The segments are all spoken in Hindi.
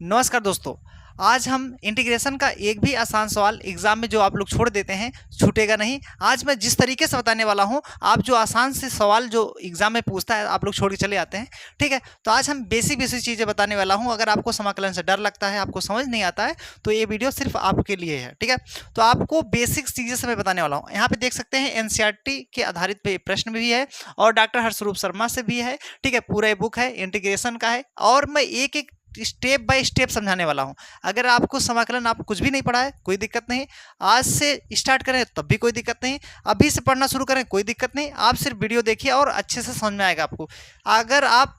नमस्कार दोस्तों। आज हम इंटीग्रेशन का एक भी आसान सवाल एग्जाम में जो आप लोग छोड़ देते हैं छूटेगा नहीं। आज मैं जिस तरीके से बताने वाला हूं, आप जो आसान से सवाल जो एग्जाम में पूछता है आप लोग छोड़ के चले आते हैं। ठीक है, तो आज हम बेसिक चीज़ें बताने वाला हूं। अगर आपको समाकलन से डर लगता है, आपको समझ नहीं आता है, तो ये वीडियो सिर्फ आपके लिए है। ठीक है, तो आपको बेसिक चीज़ें से मैं बताने वाला हूँ। यहाँ पे देख सकते हैं एनसीईआरटी के आधारित पे प्रश्न भी है और डॉक्टर हर्षरूप शर्मा से भी है। ठीक है, पूरा बुक है, इंटीग्रेशन का है और मैं एक एक स्टेप बाय स्टेप समझाने वाला हूं। अगर आपको समाकलन आप कुछ भी नहीं पढ़ा है कोई दिक्कत नहीं, आज से स्टार्ट करें तब भी कोई दिक्कत नहीं, अभी से पढ़ना शुरू करें कोई दिक्कत नहीं। आप सिर्फ वीडियो देखिए और अच्छे से समझ में आएगा आपको। अगर आप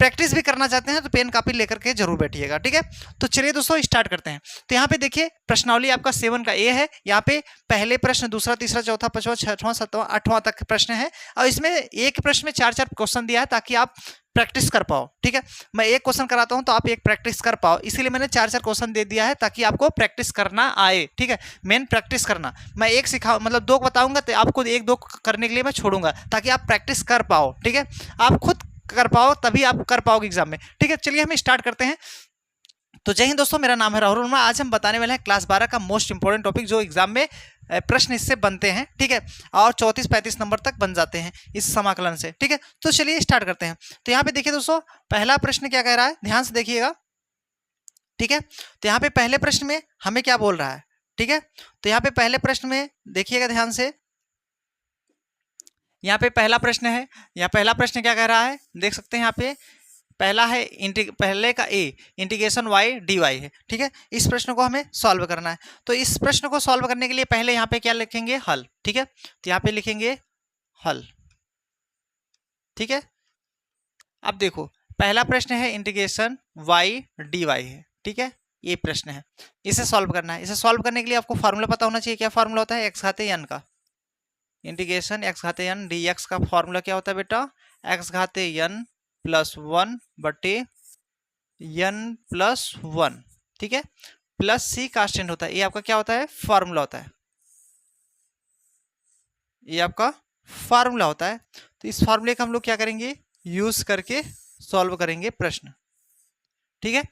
प्रैक्टिस भी करना चाहते हैं तो पेन कॉपी लेकर के जरूर बैठिएगा। ठीक है, तो चलिए दोस्तों स्टार्ट करते हैं। तो यहाँ पे देखिए प्रश्नावली आपका 7 का ए है। यहाँ पे पहले प्रश्न, दूसरा, तीसरा, चौथा, पांचवा, छठवां, सातवां, आठवां तक प्रश्न है और इसमें एक प्रश्न में 4-4 क्वेश्चन दिया है ताकि आप प्रैक्टिस कर पाओ। ठीक है, मैं एक क्वेश्चन कराता हूं तो आप एक प्रैक्टिस कर पाओ, इसीलिए मैंने 4-4 क्वेश्चन दे दिया है ताकि आपको प्रैक्टिस करना आए। ठीक है, मेन प्रैक्टिस करना। मैं एक सिखा मतलब 2 बताऊंगा तो आपको 1-2 करने के लिए मैं छोड़ूंगा ताकि आप प्रैक्टिस कर पाओ। ठीक है, आप खुद कर पाओ तभी आप कर पाओगे एग्जाम में। ठीक है, चलिए हम स्टार्ट करते हैं। तो जय हिंद दोस्तों, मेरा नाम है राहुल वर्मा। आज हम बताने वाले हैं क्लास 12 का मोस्ट इंपोर्टेंट टॉपिक जो एग्जाम में प्रश्न इससे बनते हैं। ठीक है, और 34-35 नंबर तक बन जाते हैं इस समाकलन से। ठीक है, तो चलिए स्टार्ट करते हैं। तो यहाँ पे देखिए दोस्तों, पहला प्रश्न क्या कह रहा है, ध्यान से देखिएगा। ठीक है, तो यहाँ पे पहले प्रश्न में हमें क्या बोल रहा है। ठीक है, तो यहाँ पे पहले प्रश्न में देखिएगा ध्यान से। यहाँ पे पहला प्रश्न है, यहाँ पहला प्रश्न क्या कह रहा है, देख सकते हैं यहाँ पे पहला है पहले का a integration Y D Y है। ठीक है, इस प्रश्न को हमें सॉल्व करना है। तो इस प्रश्न को सॉल्व करने के लिए पहले यहाँ पे क्या लिखेंगे, हल। ठीक है, तो यहाँ पे लिखेंगे हल। ठीक है, अब देखो पहला प्रश्न है इंटीग्रेशन वाई डी वाई है। ठीक है, ये प्रश्न है, इसे सॉल्व करना है। इसे सॉल्व करने के लिए आपको फॉर्मूला पता होना चाहिए। क्या फॉर्मूला होता है, एक्स घाते एन का। इंटीग्रेशन एक्स घाते एन डी एक्स का फॉर्मूला क्या होता है बेटा, एक्स घाते एन प्लस 1 बटे एन प्लस 1। ठीक है, प्लस सी कांस्टेंट होता है। ये आपका क्या होता है, फॉर्मूला होता है। ये आपका फॉर्मूला होता है। तो इस फॉर्मूले का हम लोग क्या करेंगे, यूज करके सॉल्व करेंगे प्रश्न। ठीक है,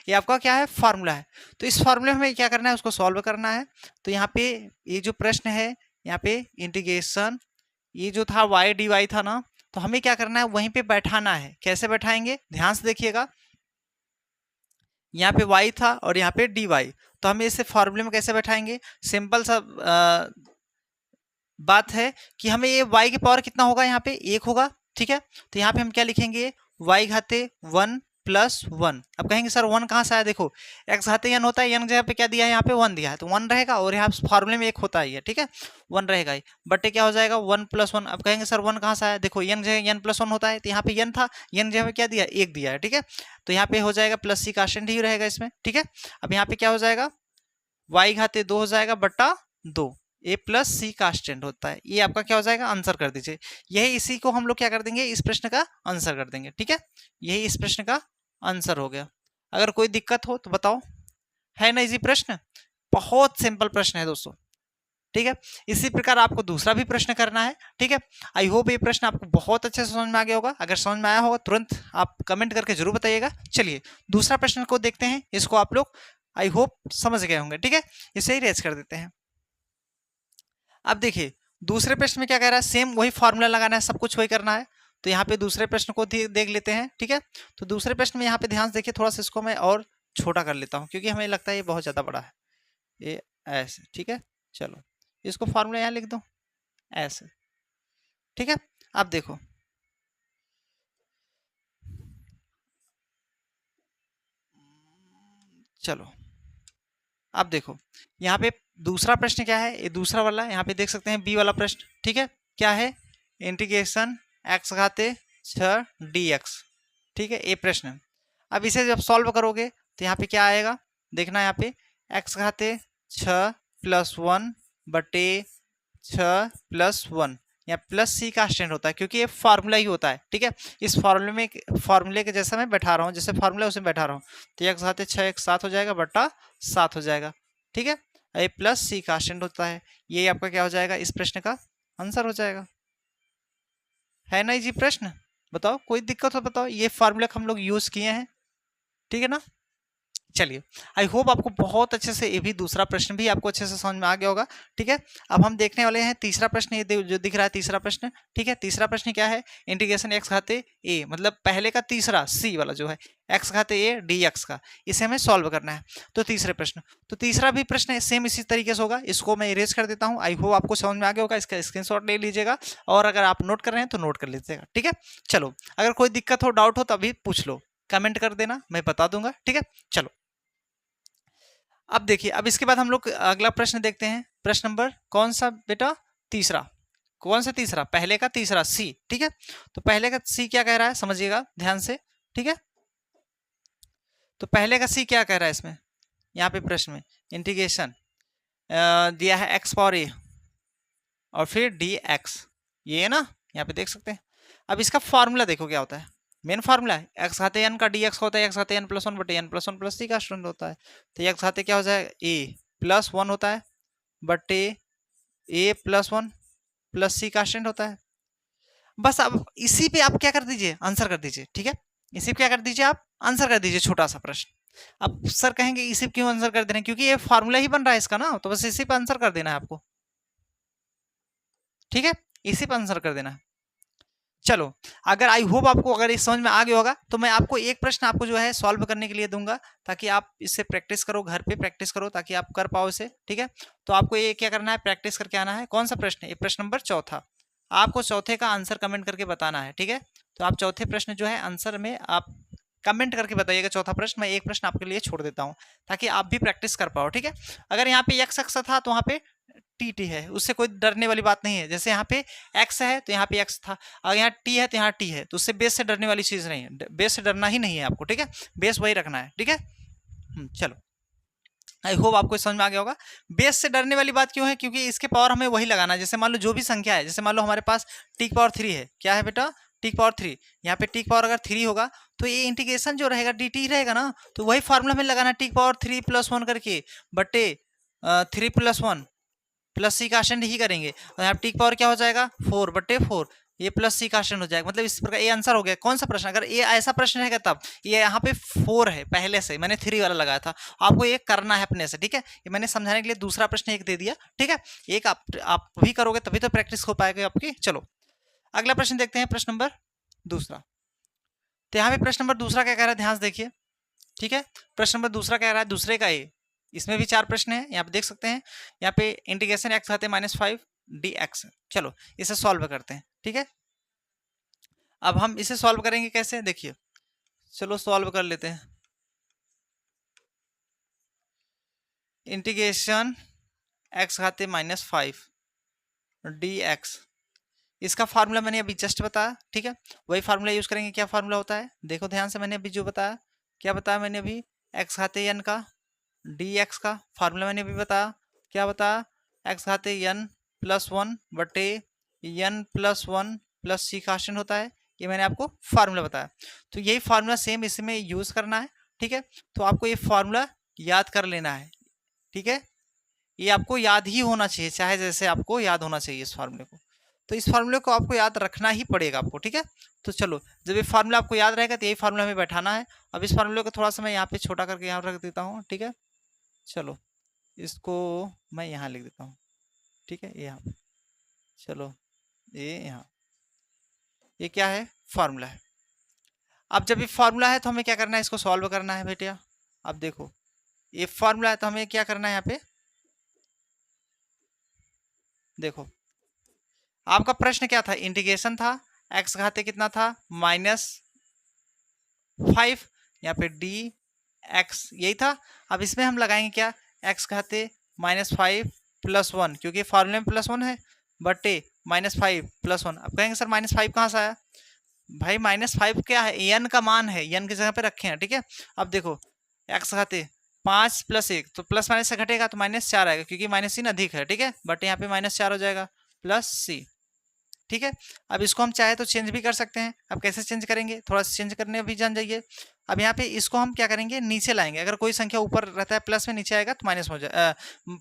ये आपका क्या है, फॉर्मूला है। तो इस फॉर्मूले में हमें क्या करना है, उसको सॉल्व करना है। तो यहाँ पे ये जो प्रश्न है, यहाँ पे इंटीग्रेशन ये जो था वाई डी वाई था ना, तो हमें क्या करना है, वहीं पे बैठाना है। कैसे बैठाएंगे, ध्यान से देखिएगा। यहाँ पे y था और यहाँ पे dy, तो हम इसे फॉर्मूले में कैसे बैठाएंगे, सिंपल सा बात है कि हमें ये y की पावर कितना होगा, यहाँ पे 1 होगा। ठीक है, तो यहाँ पे हम क्या लिखेंगे, y घाते 1 प्लस 1। अब कहेंगे सर 1 कहाँ से आया, देखो x घाते n होता है, n जगह पे क्या दिया है, यहाँ पे 1 दिया है तो 1 रहेगा और यहाँ फॉर्मूले में 1 होता है। ठीक है, 1 रहेगा ही, बटे क्या हो जाएगा 1 प्लस 1। अब कहेंगे सर 1 कहाँ से आया, देखो n जगह n प्लस 1 होता है तो यहाँ पे n था, n जगह पे क्या दिया, 1 दिया है। ठीक है, तो यहाँ पे हो जाएगा प्लस सी कांस्टेंट ही रहेगा इसमें। ठीक है, अब यहाँ पे क्या हो जाएगा, y घाते 2 हो जाएगा बट्टा 2, ए प्लस सी कांस्टेंट होता है। ये आपका क्या हो जाएगा, आंसर कर दीजिए। यही इसी को हम लोग क्या कर देंगे, इस प्रश्न का आंसर कर देंगे। ठीक है, यही इस प्रश्न का आंसर हो गया। अगर कोई दिक्कत हो तो बताओ, है ना इजी प्रश्न, बहुत सिंपल प्रश्न है दोस्तों। ठीक है, इसी प्रकार आपको दूसरा भी प्रश्न करना है। ठीक है, आई होप ये प्रश्न आपको बहुत अच्छे से समझ में आ गया होगा। अगर समझ में आया होगा तुरंत आप कमेंट करके जरूर बताइएगा। चलिए दूसरा प्रश्न को देखते हैं, इसको आप लोग आई होप समझ गए होंगे। ठीक है, इसे ही रेज कर देते हैं। अब देखिए दूसरे प्रश्न में क्या कह रहा है, सेम वही फॉर्मूला लगाना है, सब कुछ वही करना है। तो यहाँ पे दूसरे प्रश्न को देख लेते हैं। ठीक है, तो दूसरे प्रश्न में यहाँ पे ध्यान से देखिए, थोड़ा सा इसको मैं और छोटा कर लेता हूँ क्योंकि हमें लगता है ये बहुत ज़्यादा बड़ा है, ये ऐसे। ठीक है, चलो इसको फॉर्मूला यहाँ लिख दो ऐसे। ठीक है, अब देखो चलो, अब देखो यहाँ पे दूसरा प्रश्न क्या है, ये दूसरा वाला यहाँ पे देख सकते हैं बी वाला प्रश्न। ठीक है, क्या है, इंटीग्रेशन एक्स घाते 6 dx। ठीक है, ये प्रश्न है। अब इसे जब सॉल्व करोगे तो यहाँ पे क्या आएगा, देखना यहाँ पे एक्स घाते 6 प्लस 1 बटे 6 प्लस 1, यहाँ प्लस सी का स्टैंड होता है क्योंकि ये फार्मूला ही होता है। ठीक है, इस फार्मूले के जैसा मैं बैठा रहा हूँ, जैसे फार्मूला उसमें बैठा रहा हूँ। तो एक्स घाते 6 एक 7 हो जाएगा बट्टा 7 हो जाएगा। ठीक है, ये प्लस सी का स्टैंड होता है। ये आपका क्या हो जाएगा, इस प्रश्न का आंसर हो जाएगा। है ना इजी प्रश्न, बताओ कोई दिक्कत हो बताओ, ये फार्मूला हम लोग यूज किए हैं। ठीक है ना, चलिए, आई होप आपको बहुत अच्छे से ये भी दूसरा प्रश्न भी आपको अच्छे से समझ में आ गया होगा। ठीक है, अब हम देखने वाले हैं तीसरा प्रश्न। ये जो दिख रहा है तीसरा प्रश्न, ठीक है, तीसरा प्रश्न क्या है, इंटीग्रेशन एक्स घाते ए, मतलब पहले का तीसरा सी वाला जो है एक्स घाते ए डी एक्स का, इसे हमें सॉल्व करना है। तो तीसरे प्रश्न, तो तीसरा भी प्रश्न सेम इसी तरीके से होगा। इसको मैं इरेज कर देता हूँ। आई होप आपको समझ में आ गया होगा। इसका स्क्रीनशॉट ले लीजिएगा, और अगर आप नोट कर रहे हैं तो नोट कर लीजिएगा। ठीक है, चलो, अगर कोई दिक्कत हो, डाउट हो तो अभी पूछ लो, कमेंट कर देना, मैं बता दूंगा। ठीक है, चलो, अब देखिए, अब इसके बाद हम लोग अगला प्रश्न देखते हैं। प्रश्न नंबर कौन सा बेटा, तीसरा। कौन सा तीसरा, पहले का तीसरा सी। ठीक है, तो पहले का सी क्या कह रहा है, समझिएगा ध्यान से। ठीक है, तो पहले का सी क्या कह रहा है इसमें, यहाँ पे प्रश्न में इंटीग्रेशन दिया है एक्स पावर ए और फिर डी एक्स, ये है ना, यहाँ पे देख सकते हैं। अब इसका फॉर्मूला देखो क्या होता है, मेन फार्मूला है एक्स घाते एन का डी एक्स होता है एक्स घाते एन प्लस वन बटे एन प्लस वन प्लस सी का स्टूडेंट होता है। तो एक्स घाते क्या हो जाएगा, ए प्लस वन होता है बटे ए प्लस वन प्लस सी का स्टूडेंट होता है। बस अब इसी पे आप क्या कर दीजिए, आंसर कर दीजिए। ठीक है, इसी पे क्या कर दीजिए, आप आंसर कर दीजिए छोटा सा प्रश्न। अब सर कहेंगे इसी पे क्यों आंसर कर दे रहे हैं, क्योंकि ये फार्मूला ही बन रहा है इसका ना, तो बस इसी पे आंसर कर देना है आपको। ठीक है, इसी पे आंसर कर देना है। चलो, अगर आई होप आपको अगर इस समझ में आ गया होगा, तो मैं आपको एक प्रश्न आपको जो है सॉल्व करने के लिए दूंगा, ताकि आप इससे प्रैक्टिस करो, घर पे प्रैक्टिस करो, ताकि आप कर पाओ इसे। ठीक है, तो आपको ये क्या करना है, प्रैक्टिस करके आना है। कौन सा प्रश्न है, ये प्रश्न नंबर चौथा। आपको चौथे का आंसर कमेंट करके बताना है। ठीक है, तो आप चौथे प्रश्न जो है आंसर में आप कमेंट करके बताइएगा चौथा प्रश्न। मैं एक प्रश्न आपके लिए छोड़ देता हूँ, ताकि आप भी प्रैक्टिस कर पाओ। ठीक है, अगर यहाँ पे एक्स अक्ष था तो वहाँ पे टी टी है, उससे कोई डरने वाली बात नहीं है। जैसे यहाँ पे एक्स है तो यहाँ पे एक्स था, और यहाँ टी है तो यहाँ टी है, तो उससे बेस से डरने वाली चीज नहीं है, बेस से डरना ही नहीं है आपको। ठीक है, बेस वही रखना है। ठीक है, चलो, आई होप आपको समझ में आ गया होगा। बेस से डरने वाली बात क्यों है, क्योंकि इसके पावर हमें वही लगाना है। जैसे मान लो जो भी संख्या है, जैसे मान लो हमारे पास टी की पावर 3 है, क्या है बेटा, टी की पावर 3। यहाँ पे टी की पावर अगर 3 होगा तो ये इंटीग्रेशन जो रहेगा डी टी रहेगा ना, तो वही फार्मूला हमें लगाना है, टी की पावर 3 प्लस 1 करके बटे 3 प्लस 1 प्लस सी का आसन ही करेंगे, और यहाँ टी की पावर क्या हो जाएगा 4 बटे 4, ये प्लस सी का आसन हो जाएगा। मतलब इस प्रकार ये आंसर हो गया। कौन सा प्रश्न, अगर ये ऐसा प्रश्न रहेगा तब, ये यहाँ पे 4 है, पहले से मैंने 3 वाला लगाया था, आपको ये करना है अपने से। ठीक है, ये मैंने समझाने के लिए दूसरा प्रश्न एक दे दिया। ठीक है, एक आप भी करोगे तभी तो प्रैक्टिस हो पाएगी आपकी। चलो, अगला प्रश्न देखते हैं, प्रश्न नंबर दूसरा। तो यहाँ पे प्रश्न नंबर दूसरा क्या कह रहा है, ध्यान से देखिए। ठीक है, प्रश्न नंबर दूसरा कह रहा है दूसरे का ए, इसमें भी 4 प्रश्न है, यहाँ पे देख सकते हैं। यहाँ पे इंटीग्रेशन एक्स घाते -5 डी एक्स। चलो, इसे सॉल्व करते हैं। ठीक है, अब हम इसे सॉल्व करेंगे कैसे, देखिए, चलो सॉल्व कर लेते हैं। इंटीग्रेशन एक्स घाते -5 डी एक्स, इसका फार्मूला मैंने अभी जस्ट बताया। ठीक है, वही फार्मूला यूज करेंगे। क्या फार्मूला होता है, देखो ध्यान से, मैंने अभी जो बताया, क्या बताया मैंने अभी, एक्स घाते एन का डी एक्स का फार्मूला मैंने अभी बताया। क्या बताया, एक्स घाते एन प्लस 1 बटे एन प्लस 1 प्लस सी का आसन होता है, ये मैंने आपको फार्मूला बताया। तो यही फार्मूला सेम इसमें यूज करना है। ठीक है, तो आपको ये फार्मूला याद कर लेना है। ठीक है, ये आपको याद ही होना चाहिए, चाहे जैसे आपको याद होना चाहिए इस फार्मूले को। तो इस फार्मूले को आपको याद रखना ही पड़ेगा आपको। ठीक है, तो चलो, जब ये फार्मूला आपको याद रहेगा तो यही फार्मूला हमें बैठाना है। अब इस फार्मूले को थोड़ा सा मैं यहाँ पे छोटा करके यहाँ रख देता हूँ। ठीक है, चलो, इसको मैं यहाँ लिख देता हूँ। ठीक है, यहाँ पे, चलो, ये यहाँ, ये क्या है, फार्मूला है। अब जब ये फार्मूला है तो हमें क्या करना है, इसको सॉल्व करना है बेटिया। अब देखो, ये फार्मूला है तो हमें क्या करना है, यहाँ पे देखो, आपका प्रश्न क्या था, इंटीग्रेशन था, एक्स घाते कितना था -5, यहाँ पे डी एक्स यही था। अब इसमें हम लगाएंगे क्या, एक्स घाते -5 प्लस 1, क्योंकि फार्मूले में +1 है, बटे -5 प्लस 1। अब कहेंगे सर -5 कहाँ से आया, भाई -5 क्या है, एन का मान है, एन की जगह पे रखे हैं। ठीक है, अब देखो, एक्स घाते 5 + 1, तो प्लस माइनस से घटेगा तो -4 आएगा, क्योंकि -3 अधिक है। ठीक है, बट यहाँ पे -4 हो जाएगा प्लस सी। ठीक है, अब इसको हम चाहे तो चेंज भी कर सकते हैं। अब कैसे चेंज करेंगे, थोड़ा सा चेंज करने भी जान जाइए। अब यहाँ पे इसको हम क्या करेंगे, नीचे लाएंगे। अगर कोई संख्या ऊपर रहता है प्लस में, नीचे आएगा तो माइनस हो जाए,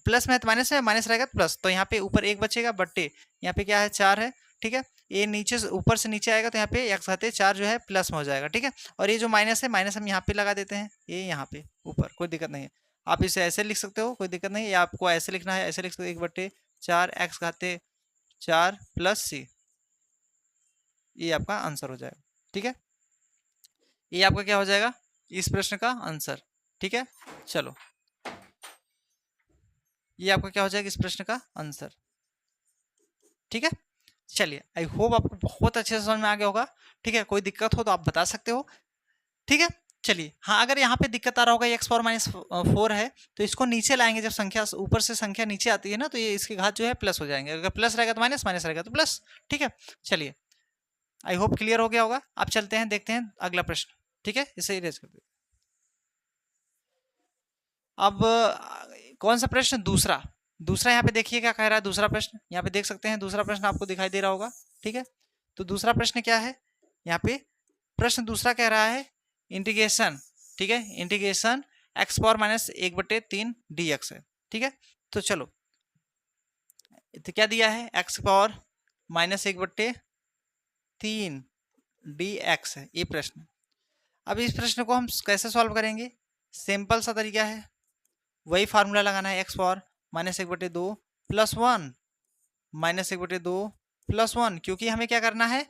प्लस में है तो माइनस में, माइनस रहेगा तो प्लस, तो यहाँ पे ऊपर 1 बचेगा, बट्टे यहाँ पे क्या है 4 है, ठीक है। ये नीचे से ऊपर से नीचे आएगा तो यहाँ पे x घाते 4 जो है प्लस में हो जाएगा, ठीक है। और ये जो माइनस है, माइनस हम यहाँ पे लगा देते हैं, ये यहाँ पे ऊपर, कोई दिक्कत नहीं है। आप इसे ऐसे लिख सकते हो, कोई दिक्कत नहीं है, या आपको ऐसे लिखना है ऐसे लिख सकते हो, 1/4 x घाते 4 प्लस c, ये आपका आंसर हो जाएगा, ठीक है। ये आपका क्या हो जाएगा इस प्रश्न का आंसर, ठीक है। चलो, ये आपका क्या हो जाएगा इस प्रश्न का आंसर, ठीक है। चलिए, आई होप आपको बहुत अच्छे से समझ में आ गया होगा, ठीक है। कोई दिक्कत हो तो आप बता सकते हो, ठीक है। चलिए, हाँ, अगर यहाँ पे दिक्कत आ रहा होगा x पावर -4 है तो इसको नीचे लाएंगे, जब संख्या ऊपर से संख्या नीचे आती है ना तो ये इसके घात जो है प्लस हो जाएंगे, अगर प्लस रहेगा तो माइनस, माइनस रहेगा तो प्लस, ठीक है। चलिए, आई होप क्लियर हो गया होगा। आप चलते हैं, देखते हैं अगला प्रश्न, ठीक है। इसे इरेज कर दो। अब कौन सा प्रश्न, दूसरा यहाँ पे देखिए क्या कह रहा है दूसरा प्रश्न, यहाँ पे देख सकते हैं दूसरा प्रश्न आपको दिखाई दे रहा होगा, ठीक है। तो दूसरा प्रश्न क्या है, यहाँ पे प्रश्न दूसरा कह रहा है इंटीग्रेशन, ठीक है, इंटीग्रेशन x पावर -1/3 dx है, ठीक है। तो चलो, तो क्या दिया है, x पावर -1/3 dx है ये प्रश्न। अब इस प्रश्न को हम कैसे सॉल्व करेंगे, सिंपल सा तरीका है, वही फार्मूला लगाना है, x पावर -1/2 + 1 -1/2 + 1, क्योंकि हमें क्या करना है,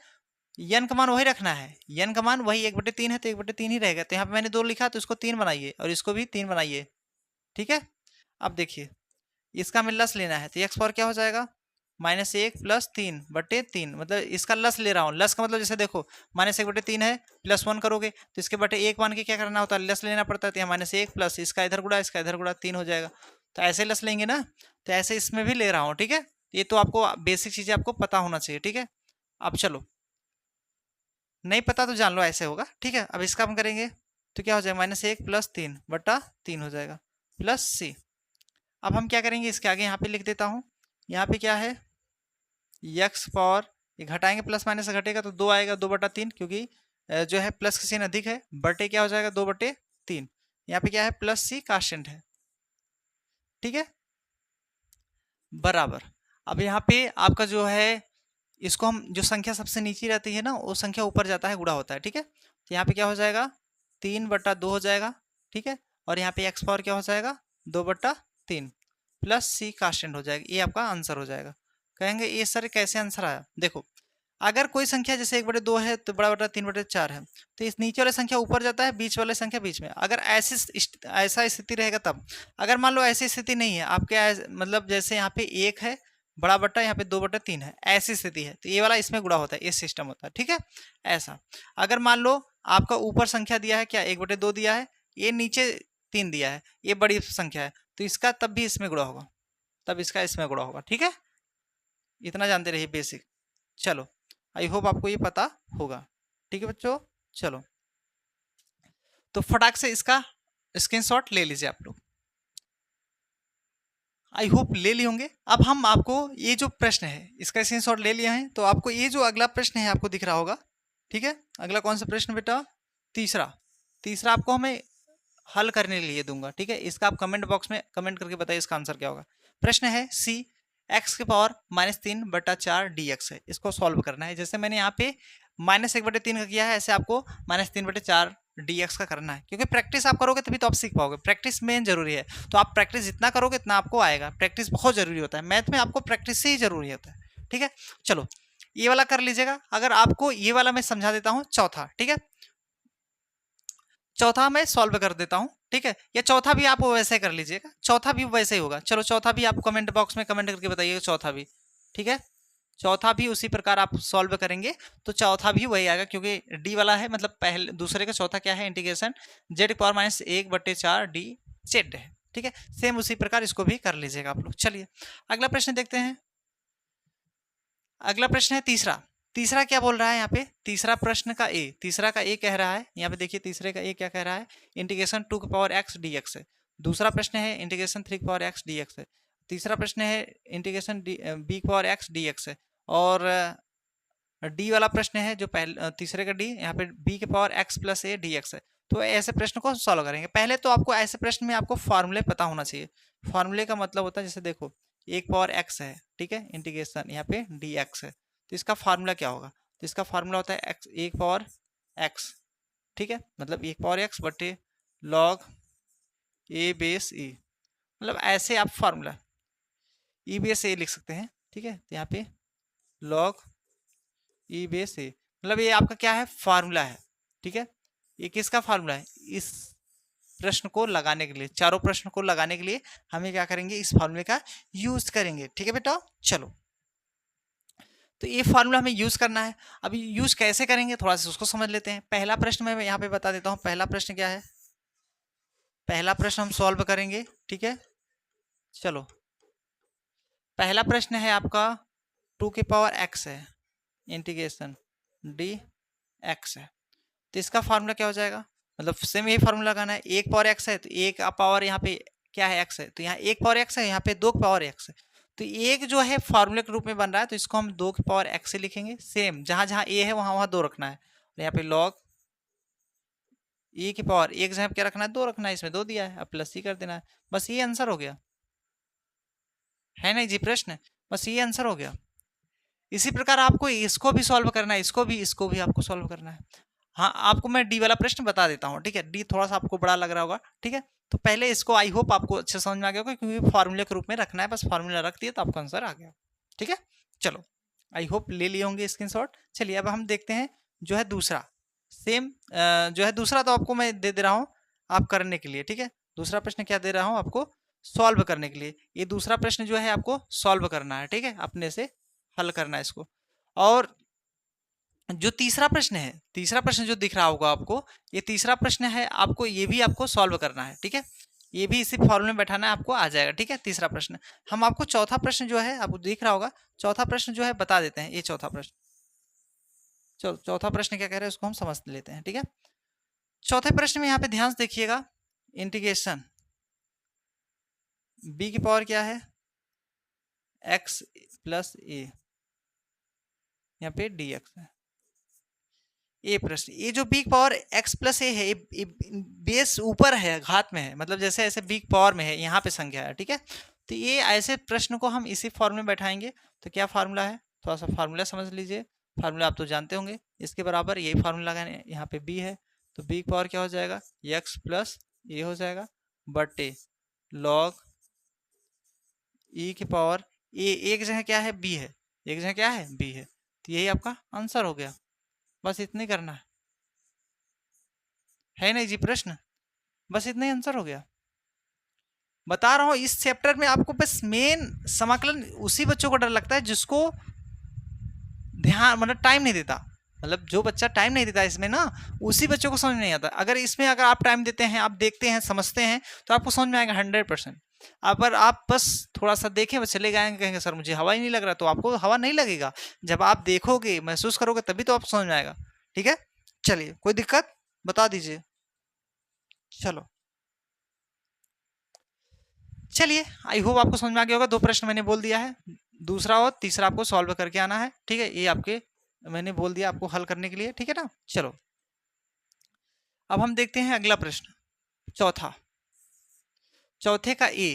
n का मान वही रखना है, n का मान वही 1/3 है तो 1/3 ही रहेगा। तो यहाँ पे मैंने 2 लिखा तो इसको 3 बनाइए और इसको भी 3 बनाइए, ठीक है। अब देखिए, इसका हमें लस लेना है, तो x पावर क्या हो जाएगा, -1 + 3/3, मतलब इसका लस ले रहा हूँ। लस का मतलब जैसे देखो, -1/3 है, +1 करोगे तो इसके बटे 1 मान के क्या करना होता है, लस लेना पड़ता है। तो यहाँ -1 प्लस इसका इधर गुणा, इसका इधर गुणा, 3 हो जाएगा। तो ऐसे लस लेंगे ना, तो ऐसे इसमें भी ले रहा हूँ, ठीक है। ये तो आपको बेसिक चीजें आपको पता होना चाहिए, ठीक है। अब चलो, नहीं पता तो जान लो, ऐसे होगा, ठीक है। अब इसका हम करेंगे तो क्या हो जाएगा, -1 + 3/3 हो जाएगा, प्लस c। अब हम क्या करेंगे, इसके आगे यहाँ पे लिख देता हूँ, यहाँ पे क्या है, x पावर, ये घटाएंगे प्लस माइनस घटेगा तो 2 आएगा, 2/3, क्योंकि जो है प्लस का चिन्ह अधिक है, बटे क्या हो जाएगा 2/3। यहाँ पे क्या है, प्लस c कांस्टेंट है, ठीक है, बराबर। अब यहाँ पे आपका जो है, इसको हम, जो संख्या सबसे नीचे रहती है ना वो संख्या ऊपर जाता है, गुणा होता है, ठीक है। तो यहाँ पे क्या हो जाएगा, 3/2 हो जाएगा, ठीक है। और यहाँ पे x पावर क्या हो जाएगा, 2/3 प्लस c कांस्टेंट हो जाएगा, ये आपका आंसर हो जाएगा। कहेंगे ये सर कैसे आंसर आया, देखो, अगर कोई संख्या जैसे 1/2 है तो बड़ा बटा 3/4 है, तो इस नीचे वाला संख्या ऊपर जाता है, बीच वाला संख्या बीच में। अगर ऐसा स्थिति रहेगा तब, अगर मान लो ऐसी स्थिति नहीं है आपके, मतलब जैसे यहाँ पे 1 है बड़ा बट्टा, यहाँ पे 2/3 है, ऐसी स्थिति है तो ये वाला इसमें गुणा होता है, ये सिस्टम होता है, ठीक है। ऐसा अगर मान लो आपका ऊपर संख्या दिया है क्या, 1/2 दिया है, ये नीचे 3 दिया है, ये बड़ी संख्या है, तो इसका तब भी इसमें गुणा होगा, तब इसका इसमें गुणा होगा, ठीक है। इतना जानते रहिए बेसिक। चलो, आई होप आपको ये पता होगा, ठीक है बच्चों। चलो, तो फटाक से इसका स्क्रीनशॉट ले लीजिए आप लोग, आई होप ले लिए होंगे। अब हम आपको ये जो प्रश्न है इसका स्क्रीनशॉट ले लिए हैं, तो आपको ये जो अगला प्रश्न है आपको दिख रहा होगा, ठीक है। अगला कौन सा प्रश्न बेटा, तीसरा आपको हमें हल करने के लिए दूंगा, ठीक है। इसका आप कमेंट बॉक्स में कमेंट करके बताइए इसका आंसर क्या होगा। प्रश्न है c x की पावर -3/4 dx है, इसको सॉल्व करना है। जैसे मैंने यहाँ पे -1/3 का किया है, ऐसे आपको -3/4 dx का करना है, क्योंकि प्रैक्टिस आप करोगे तभी तो आप सीख पाओगे, प्रैक्टिस मेन जरूरी है। तो आप प्रैक्टिस जितना करोगे इतना आपको आएगा, प्रैक्टिस बहुत जरूरी होता है, मैथ में आपको प्रैक्टिस से ही जरूरी होता है, ठीक है। चलो, ये वाला कर लीजिएगा। अगर आपको ये वाला मैं समझा देता हूँ, चौथा, ठीक है, चौथा मैं सॉल्व कर देता हूं, ठीक है। या चौथा भी आप वैसे कर लीजिएगा, चौथा भी वैसे ही होगा। चलो, चौथा भी आप कमेंट बॉक्स में कमेंट करके बताइएगा, चौथा भी, ठीक है। चौथा भी उसी प्रकार आप सॉल्व करेंगे तो चौथा भी वही आएगा, क्योंकि डी वाला है, मतलब पहले दूसरे का चौथा क्या है, इंटीग्रेशन z⁻1/4 d z है, ठीक है। सेम उसी प्रकार इसको भी कर लीजिएगा आप लोग। चलिए, अगला प्रश्न देखते हैं। अगला प्रश्न है तीसरा क्या बोल रहा है यहाँ पे, तीसरा का ए कह रहा है, यहाँ पे देखिए तीसरे का ए क्या कह रहा है, इंटीग्रेशन 2x dx है। दूसरा प्रश्न है इंटीग्रेशन 3x dx है। तीसरा प्रश्न है इंटीग्रेशन bx dx है। और डी वाला प्रश्न है जो पहले तीसरे का डी, यहाँ पे bx + a dx है। तो ऐसे प्रश्न को सॉल्व करेंगे। पहले तो आपको ऐसे प्रश्न में आपको फॉर्मूले पता होना चाहिए। फॉर्मूले का मतलब होता है, जैसे देखो 1 पावर x है, ठीक है, इंटीग्रेशन यहाँ पे dx है, तो इसका फार्मूला क्या होगा? तो इसका फार्मूला होता है एक्स, एक पावर एक्स, ठीक है, मतलब एक पावर एक्स बटे लॉग ए बेस ई, मतलब ऐसे आप फार्मूला ई बेस ए लिख सकते हैं, ठीक है। तो यहाँ पे लॉग ई बेस ए, मतलब ये आपका क्या है, फार्मूला है, ठीक है। ये किसका फार्मूला है? इस प्रश्न को लगाने के लिए, चारों प्रश्न को लगाने के लिए हमें क्या करेंगे, इस फार्मूले का यूज करेंगे, ठीक है बेटा। चलो, तो ये फार्मूला हमें यूज करना है। अभी यूज कैसे करेंगे थोड़ा सा उसको समझ लेते हैं। पहला प्रश्न मैं यहाँ पे बता देता हूँ। पहला प्रश्न क्या है? पहला प्रश्न हम सॉल्व करेंगे, ठीक है। चलो, पहला प्रश्न है आपका 2 की पावर x है, इंटीग्रेशन डी एक्स है। तो इसका फार्मूला क्या हो जाएगा? मतलब सेम यही फार्मूला लगाना है। एक पावर x है तो एक पावर यहाँ पे क्या है, x है, तो यहाँ एक पावर x है, यहाँ पे 2 की पावर x है। तो एक जो है फार्मूले के रूप में बन रहा है, तो इसको हम 2 की पावर x से लिखेंगे। सेम जहां जहां a है वहां वहां 2 रखना है। तो यहाँ पे लॉग e की पावर एक जगह क्या रखना है, 2 रखना है, इसमें 2 दिया है, अब प्लस c कर देना है। बस ये आंसर हो गया, है नहीं जी प्रश्न, बस ये आंसर हो गया। इसी प्रकार आपको इसको भी सॉल्व करना है, इसको भी आपको सॉल्व करना है। हाँ, आपको मैं डी वाला प्रश्न बता देता हूँ, ठीक है। डी थोड़ा सा आपको बड़ा लग रहा होगा, ठीक है। तो पहले इसको आई होप आपको अच्छे समझ में आ गया होगा, क्योंकि फार्मूले के रूप में रखना है, बस फार्मूला रख दिया तो आपका आंसर आ गया, ठीक है। चलो, आई होप ले लिए होंगे स्क्रीनशॉट। चलिए अब हम देखते हैं जो है दूसरा, सेम जो है दूसरा तो आपको मैं दे रहा हूँ आप करने के लिए, ठीक है। दूसरा प्रश्न क्या दे रहा हूँ आपको, सॉल्व करने के लिए। ये दूसरा प्रश्न जो है आपको सॉल्व करना है, ठीक है, अपने से हल करना है इसको। और जो तीसरा प्रश्न है, तीसरा प्रश्न जो दिख रहा होगा आपको, ये तीसरा प्रश्न है, आपको ये भी आपको सॉल्व करना है, ठीक है। ये भी इसी फॉर्मूले में बैठाना है, आपको आ जाएगा, ठीक है। तीसरा प्रश्न हम आपको चौथा प्रश्न जो है आपको दिख रहा होगा, चौथा प्रश्न जो है बता देते हैं। ये चौथा प्रश्न, चौथा प्रश्न क्या कह रहे हैं उसको हम समझ लेते हैं, ठीक है। चौथे प्रश्न में यहाँ पे ध्यान से देखिएगा, इंटीग्रेशन b की पावर क्या है, x प्लस ए, यहाँ पे dx है। ए प्रश्न, ये जो बिग पावर x प्लस ए है, ये बेस ऊपर है, घात में है, मतलब जैसे ऐसे बिग पावर में है, यहाँ पे संख्या है, ठीक है। तो ये ऐसे प्रश्न को हम इसी फॉर्मूले में बैठाएंगे। तो क्या फार्मूला है, थोड़ा सा फार्मूला समझ लीजिए। फार्मूला आप तो जानते होंगे, इसके बराबर यही फार्मूला लगाने, यहाँ पे b है, तो बिग पावर क्या हो जाएगा, x प्लस ए हो जाएगा, बटे लॉग e की पावर ए, एक जगह क्या है, b है, एक जगह क्या है, b है। तो यही आपका आंसर हो गया, बस इतना ही करना है नहीं जी प्रश्न, बस इतना ही आंसर हो गया। बता रहा हूं इस चैप्टर में आपको बस मेन समाकलन उसी बच्चों को डर लगता है जिसको ध्यान, मतलब टाइम नहीं देता, मतलब जो बच्चा टाइम नहीं देता इसमें ना, उसी बच्चों को समझ नहीं आता। अगर इसमें अगर आप टाइम देते हैं, आप देखते हैं, समझते हैं, तो आपको समझ में आएगा 100%। अगर आप बस थोड़ा सा देखें, बस चले जाएंगे, कहेंगे सर मुझे हवा ही नहीं लग रहा, तो आपको हवा नहीं लगेगा। जब आप देखोगे, महसूस करोगे, तभी तो आपको समझ में आएगा, ठीक है। चलिए, कोई दिक्कत बता दीजिए। चलो, चलिए, आई होप आपको समझ में आ गया होगा। 2 प्रश्न मैंने बोल दिया है, दूसरा और तीसरा आपको सॉल्व करके आना है, ठीक है। ये आपके मैंने बोल दिया आपको हल करने के लिए, ठीक है ना। चलो, अब हम देखते हैं अगला प्रश्न, चौथा। चौथे का ए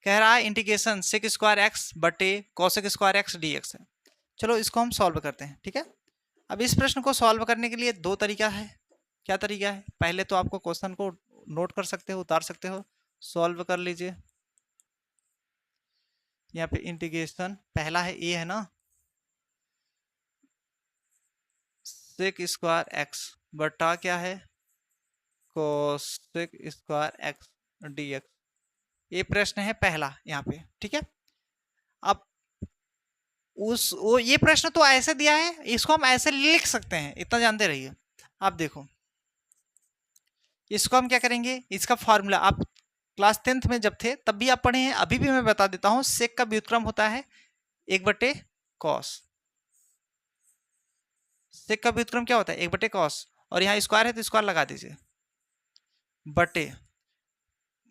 कह रहा है इंटीग्रेशन सेक स्क्वायर एक्स बटे cosec square X D x है। चलो, इसको हम सॉल्व करते हैं, ठीक है। अब इस प्रश्न को सॉल्व करने के लिए 2 तरीका है। क्या तरीका है? पहले तो आपको क्वेश्चन को नोट कर सकते हो, उतार सकते हो, सॉल्व कर लीजिए। यहाँ पे इंटीग्रेशन पहला है ए है ना, सेक स्क्वायर एक्स बटा क्या है, cosec square X D x. ये प्रश्न है पहला यहाँ पे, ठीक है। अब ये प्रश्न तो ऐसे दिया है, इसको हम ऐसे लिख सकते हैं, इतना जानते रहिए। आप देखो, इसको हम क्या करेंगे, इसका फॉर्मूला आप क्लास 10th में जब थे तब भी आप पढ़े हैं, अभी भी मैं बता देता हूं। सेक का व्युत्क्रम होता है 1/cos। सेक का व्युत्क्रम क्या होता है, 1/cos, और यहाँ स्क्वायर है तो स्क्वायर लगा दीजिए, बटे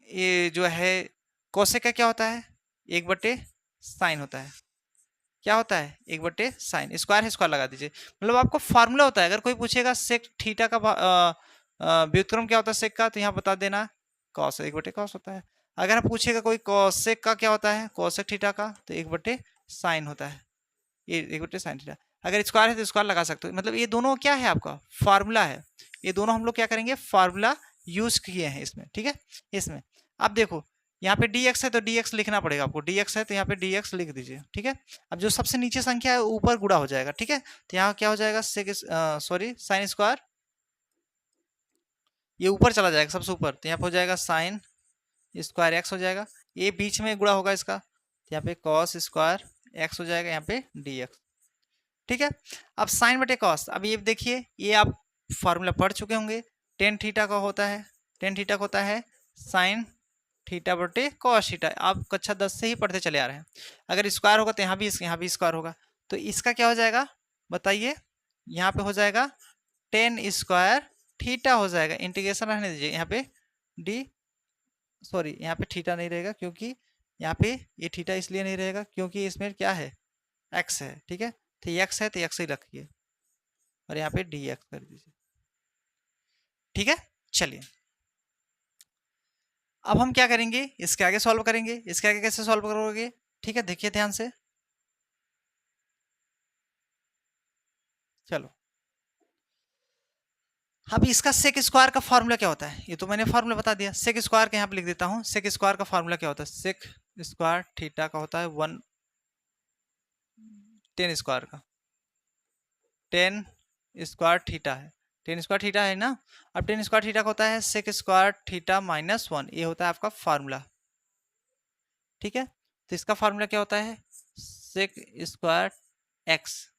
ये जो है कोसेक का क्या होता है, 1/sin होता है। क्या होता है, 1/sin, स्क्वायर है, स्क्वायर लगा दीजिए। मतलब आपको फार्मूला होता है, अगर कोई पूछेगा सेक थीटा का व्युत्क्रम क्या होता है सेक का, तो यहाँ बता देना cos 1/cos होता है। अगर पूछेगा कोई कोसेक का क्या होता है, कोसेक थीटा का, तो 1/sin होता है। ये एक बटे साइन थीटा। अगर स्क्वायर है तो स्क्वायर लगा सकते हो, मतलब ये दोनों क्या है आपका फार्मूला है, ये दोनों हम लोग क्या करेंगे फार्मूला यूज किए हैं इसमें, ठीक है। इसमें अब देखो यहाँ पे dx है तो dx लिखना पड़ेगा आपको, dx है तो यहाँ पे dx लिख दीजिए, ठीक है। अब जो सबसे नीचे संख्या है ऊपर गुणा हो जाएगा, ठीक है। तो यहाँ क्या हो जाएगा सॉरी साइन स्क्वायर, ये ऊपर चला जाएगा सबसे ऊपर, तो यहाँ पे हो जाएगा साइन स्क्वायर एक्स हो जाएगा, ये बीच में गुणा होगा इसका, तो यहाँ पे कॉस स्क्वायर एक्स हो जाएगा, यहाँ पे dx, ठीक है। अब साइन बटे कॉस, अब ये देखिए ये आप फॉर्मूला पढ़ चुके होंगे, टेन थीटा का होता है, टेन थीटा का होता है साइन थीटा बटे कॉस थीटा, आप कक्षा 10 से ही पढ़ते चले आ रहे हैं। अगर स्क्वायर होगा तो यहाँ भी स्क्वायर होगा, तो इसका क्या हो जाएगा बताइए, यहाँ पे हो जाएगा टेन स्क्वायर थीटा हो जाएगा, इंटीग्रेशन रहने दीजिए, यहाँ पे डी सॉरी यहाँ पे थीटा नहीं रहेगा, क्योंकि यहाँ पे ये थीटा इसलिए नहीं रहेगा क्योंकि इसमें क्या है एक्स है, ठीक है। तो एक्स है तो एक्स ही रखिए और यहाँ पे डी एक्स कर दीजिए, ठीक है। चलिए अब हम क्या करेंगे, इसके आगे सॉल्व करेंगे, इसके आगे कैसे सॉल्व करोगे, ठीक है, देखिए ध्यान से। चलो अब इसका सेक स्क्वायर का फॉर्मूला क्या होता है, ये तो मैंने फॉर्मूला बता दिया, सेक स्क्वायर का यहाँ पे लिख देता हूँ। सेक स्क्वायर का फॉर्मूला क्या होता है, सेक स्क्वायर थीटा का होता है 1 टेन स्क्वायर का, टेन स्क्वायर थीटा है, टेन स्क्वायर थीटा है ना। अब टेन स्क्वायर थीटा का होता है सेक स्क्वायर थीटा माइनस 1, ये होता है आपका फार्मूला, ठीक है। तो इसका फार्मूला क्या होता है, सेक स्क्वायर एक्स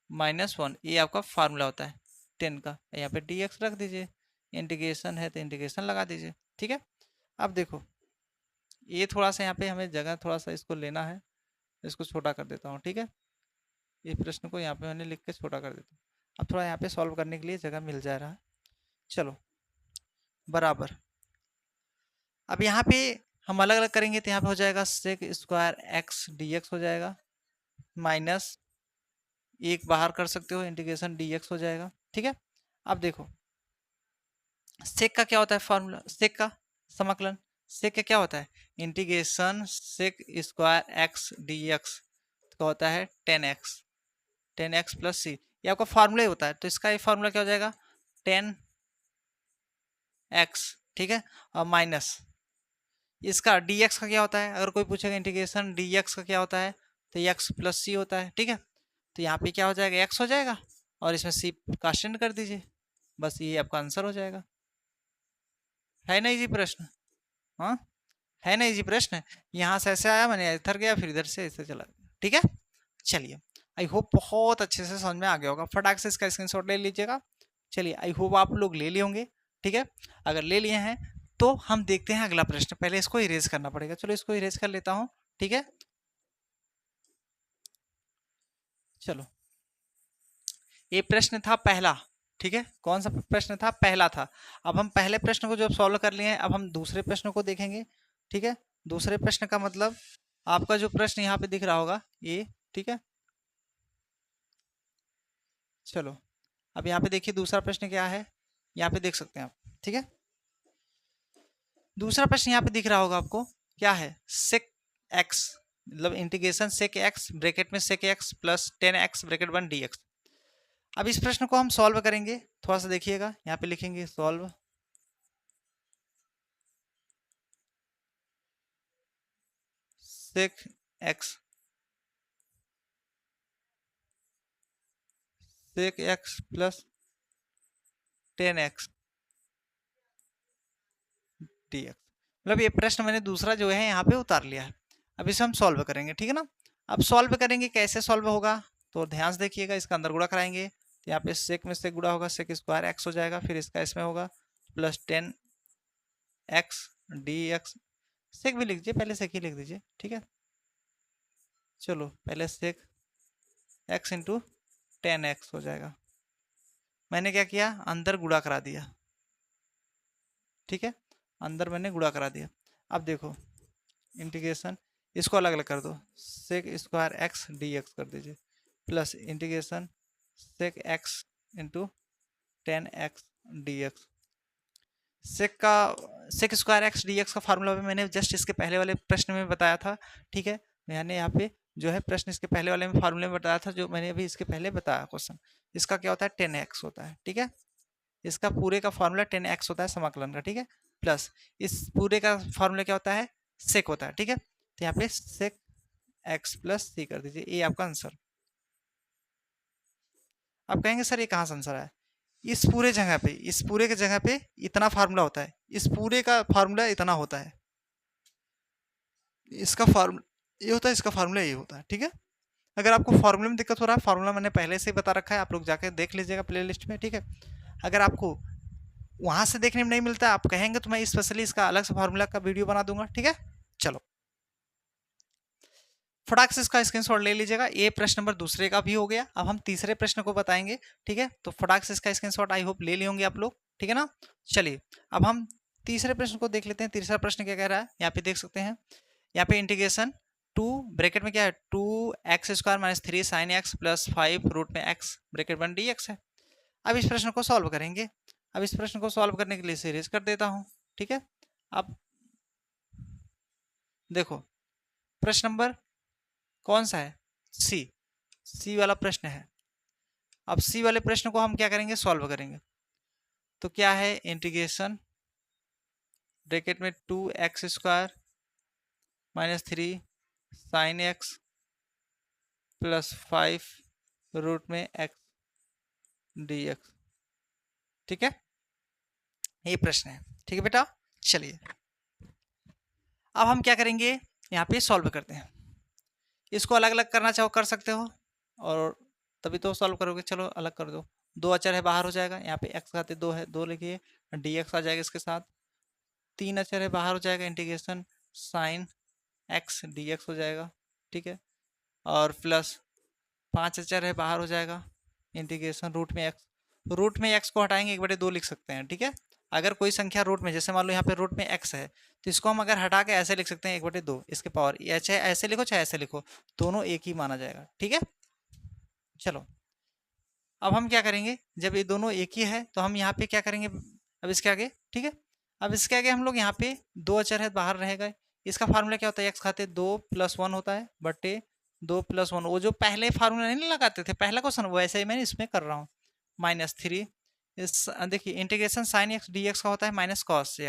माइनस 1, ये आपका फार्मूला होता है टेन का। यहाँ पे डी एक्स रख दीजिए, इंटीग्रेशन है तो इंटीग्रेशन लगा दीजिए, ठीक है। अब देखो ये थोड़ा सा यहाँ पे हमें जगह थोड़ा सा इसको लेना है, इसको छोटा कर देता हूँ, ठीक है। ये प्रश्न को यहाँ पे मैंने लिख के छोटा कर देता हूँ, अब थोड़ा यहाँ पे सॉल्व करने के लिए जगह मिल जा रहा है। चलो बराबर, अब यहाँ पे हम अलग अलग करेंगे तो यहाँ पे हो जाएगा sec square X D X हो जाएगा, माइनस एक बाहर कर सकते हो, इंटीग्रेशन डी एक्स हो जाएगा, ठीक है। अब देखो सेक का क्या होता है फॉर्मूला, सेक का समाकलन, सेक का क्या होता है integration sec square X D x का होता है 10x, 10x प्लस सी, ये आपका फार्मूला ही होता है। तो इसका ये फार्मूला क्या हो जाएगा 10x, ठीक है, और माइनस इसका dx का क्या होता है, अगर कोई पूछेगा इंटीग्रेशन dx का क्या होता है तो x प्लस सी होता है, ठीक है। तो यहाँ पे क्या हो जाएगा x हो जाएगा और इसमें c कांस्टेंट कर दीजिए, बस ये आपका आंसर हो जाएगा। है ना इजी प्रश्न, हाँ है ना इजी प्रश्न, यहाँ से ऐसे आया मैंने इधर गया फिर इधर से ऐसे चला गया, ठीक है। चलिए आई होप बहुत अच्छे से समझ में आ गया होगा, फटाक से इसका स्क्रीनशॉट ले लीजिएगा। चलिए आई होप आप लोग ले लिए होंगे, ठीक है। अगर ले लिए हैं तो हम देखते हैं अगला प्रश्न, पहले इसको इरेज करना पड़ेगा, चलो इसको इरेज कर लेता हूँ, ठीक है। चलो ये प्रश्न था पहला, ठीक है, कौन सा प्रश्न था, पहला था। अब हम पहले प्रश्न को जब सॉल्व कर लिए हैं, अब हम दूसरे प्रश्न को देखेंगे, ठीक है। दूसरे प्रश्न का मतलब आपका जो प्रश्न यहाँ पे दिख रहा होगा ये, ठीक है। चलो अब यहाँ पे देखिए दूसरा प्रश्न क्या है, यहाँ पे देख सकते हैं आप, ठीक है। दूसरा प्रश्न यहाँ पे दिख रहा होगा आपको, क्या है सेक एक्स, मतलब इंटीग्रेशन सेक एक्स ब्रैकेट में sec X plus 10x bracket 1 D x. अब इस प्रश्न को हम सॉल्व करेंगे, थोड़ा सा देखिएगा, यहाँ पे लिखेंगे solve sec X, sec X plus 10x dx, मतलब ये प्रश्न मैंने दूसरा जो है यहाँ पे उतार लिया है। अब इसे हम सॉल्व करेंगे, ठीक है ना। अब सॉल्व करेंगे, कैसे सॉल्व होगा तो ध्यान से देखिएगा, इसका अंदर गुणा कराएंगे तो यहाँ पे सेक में से गुणा होगा, सेक स्क्वायर एक्स हो जाएगा, फिर इसका इसमें होगा प्लस 10x dx, सेक भी लिख दीजिए, पहले सेक ही लिख दीजिए, ठीक है। चलो पहले सेक x इंटू 10x हो जाएगा, मैंने क्या किया अंदर गुणा करा दिया, ठीक है, अंदर मैंने गुणा करा दिया। अब देखो इंटीग्रेशन इसको अलग अलग कर दो, sec square X D X कर दीजिए plus integration sec X into 10x dx। Sec square X D x का फार्मूला भी मैंने जस्ट इसके पहले वाले प्रश्न में बताया था, ठीक है। मैंने यहाँ पे जो है प्रश्न इसके पहले वाले में फार्मूले में बताया था, जो मैंने अभी इसके पहले बताया क्वेश्चन, इसका क्या होता है 10x होता है, ठीक है। इसका पूरे का फार्मूला 10x होता है समाकलन का, ठीक है। प्लस इस पूरे का फार्मूला क्या होता है, सेक होता है, ठीक है। तो यहाँ पे सेक x प्लस सी कर दीजिए, ये आपका आंसर। आप कहेंगे सर ये कहाँ से आंसर है, इस पूरे जगह पे, इस पूरे के जगह पे इतना फार्मूला होता है, इस पूरे का फार्मूला इतना होता है, इसका फार्मूला ये होता है, इसका फार्मूला ये होता है, ठीक है। अगर आपको फार्मूले में दिक्कत हो रहा है, फार्मूला मैंने पहले से ही बता रखा है, आप लोग जाके देख लीजिएगा प्लेलिस्ट में, ठीक है। अगर आपको वहां से देखने में नहीं मिलता, आप कहेंगे तो मैं स्पेशली इसका अलग से फार्मूला का वीडियो बना दूंगा, ठीक है। चलो फटाक से इसका स्क्रीनशॉट ले लीजिएगा, ये प्रश्न नंबर दूसरे का भी हो गया। अब हम तीसरे प्रश्न को बताएंगे, ठीक है। तो फटाक से इसका स्क्रीनशॉट आई होप ले लिए होंगे आप लोग, ठीक है ना। चलिए अब हम तीसरे प्रश्न को देख लेते हैं। तीसरा प्रश्न क्या कह रहा है, यहाँ पे देख सकते हैं, यहाँ पे इंटीग्रेशन 2 ब्रैकेट में क्या है 2x² - 3 sin x plus 5 root में x ब्रैकेट 1 dx है। अब इस प्रश्न को सॉल्व करेंगे। अब इस प्रश्न को सॉल्व करने के लिए सीरीज कर देता हूं, ठीक है। अब देखो प्रश्न नंबर कौन सा है, सी वाला प्रश्न है। अब सी वाले प्रश्न को हम क्या करेंगे, सॉल्व करेंगे। तो क्या है, इंटीग्रेशन ब्रैकेट में 2x² - 3 sin x plus 5 root में x dx, ठीक है। ये प्रश्न है, ठीक है बेटा। चलिए अब हम क्या करेंगे, यहाँ पे सॉल्व करते हैं। इसको अलग अलग करना चाहो कर सकते हो, और तभी तो सॉल्व करोगे। चलो अलग कर दो, 2 अचर है बाहर हो जाएगा, यहाँ पे x खाते 2 है, 2 लिखिए, dx आ जाएगा इसके साथ। 3 अचर है बाहर हो जाएगा, इंटीग्रेशन साइन x dx हो जाएगा, ठीक है। और प्लस 5 अचर है बाहर हो जाएगा, इंटीग्रेशन रूट में x को हटाएंगे 1/2 लिख सकते हैं, ठीक है। अगर कोई संख्या रूट में, जैसे मान लो यहाँ पे रूट में x है, तो इसको हम अगर हटा के ऐसे लिख सकते हैं 1/2 इसके पावर, या चाहे ऐसे लिखो चाहे ऐसे लिखो, दोनों एक ही माना जाएगा, ठीक है। चलो अब हम क्या करेंगे, जब ये दोनों एक ही है तो हम यहाँ पे क्या करेंगे, अब इसके आगे, ठीक है। अब इसके आगे हम लोग यहाँ पे 2 अचर है बाहर रहेगा, इसका फार्मूला क्या होता है, x खाते 2 + 1 होता है बटे 2 + 1, वो जो पहले फार्मूला नहीं लगाते थे पहला क्वेश्चन, वैसे ही मैं इसमें कर रहा हूँ। -3 इस देखिए इंटीग्रेशन साइन x dx का होता है -cos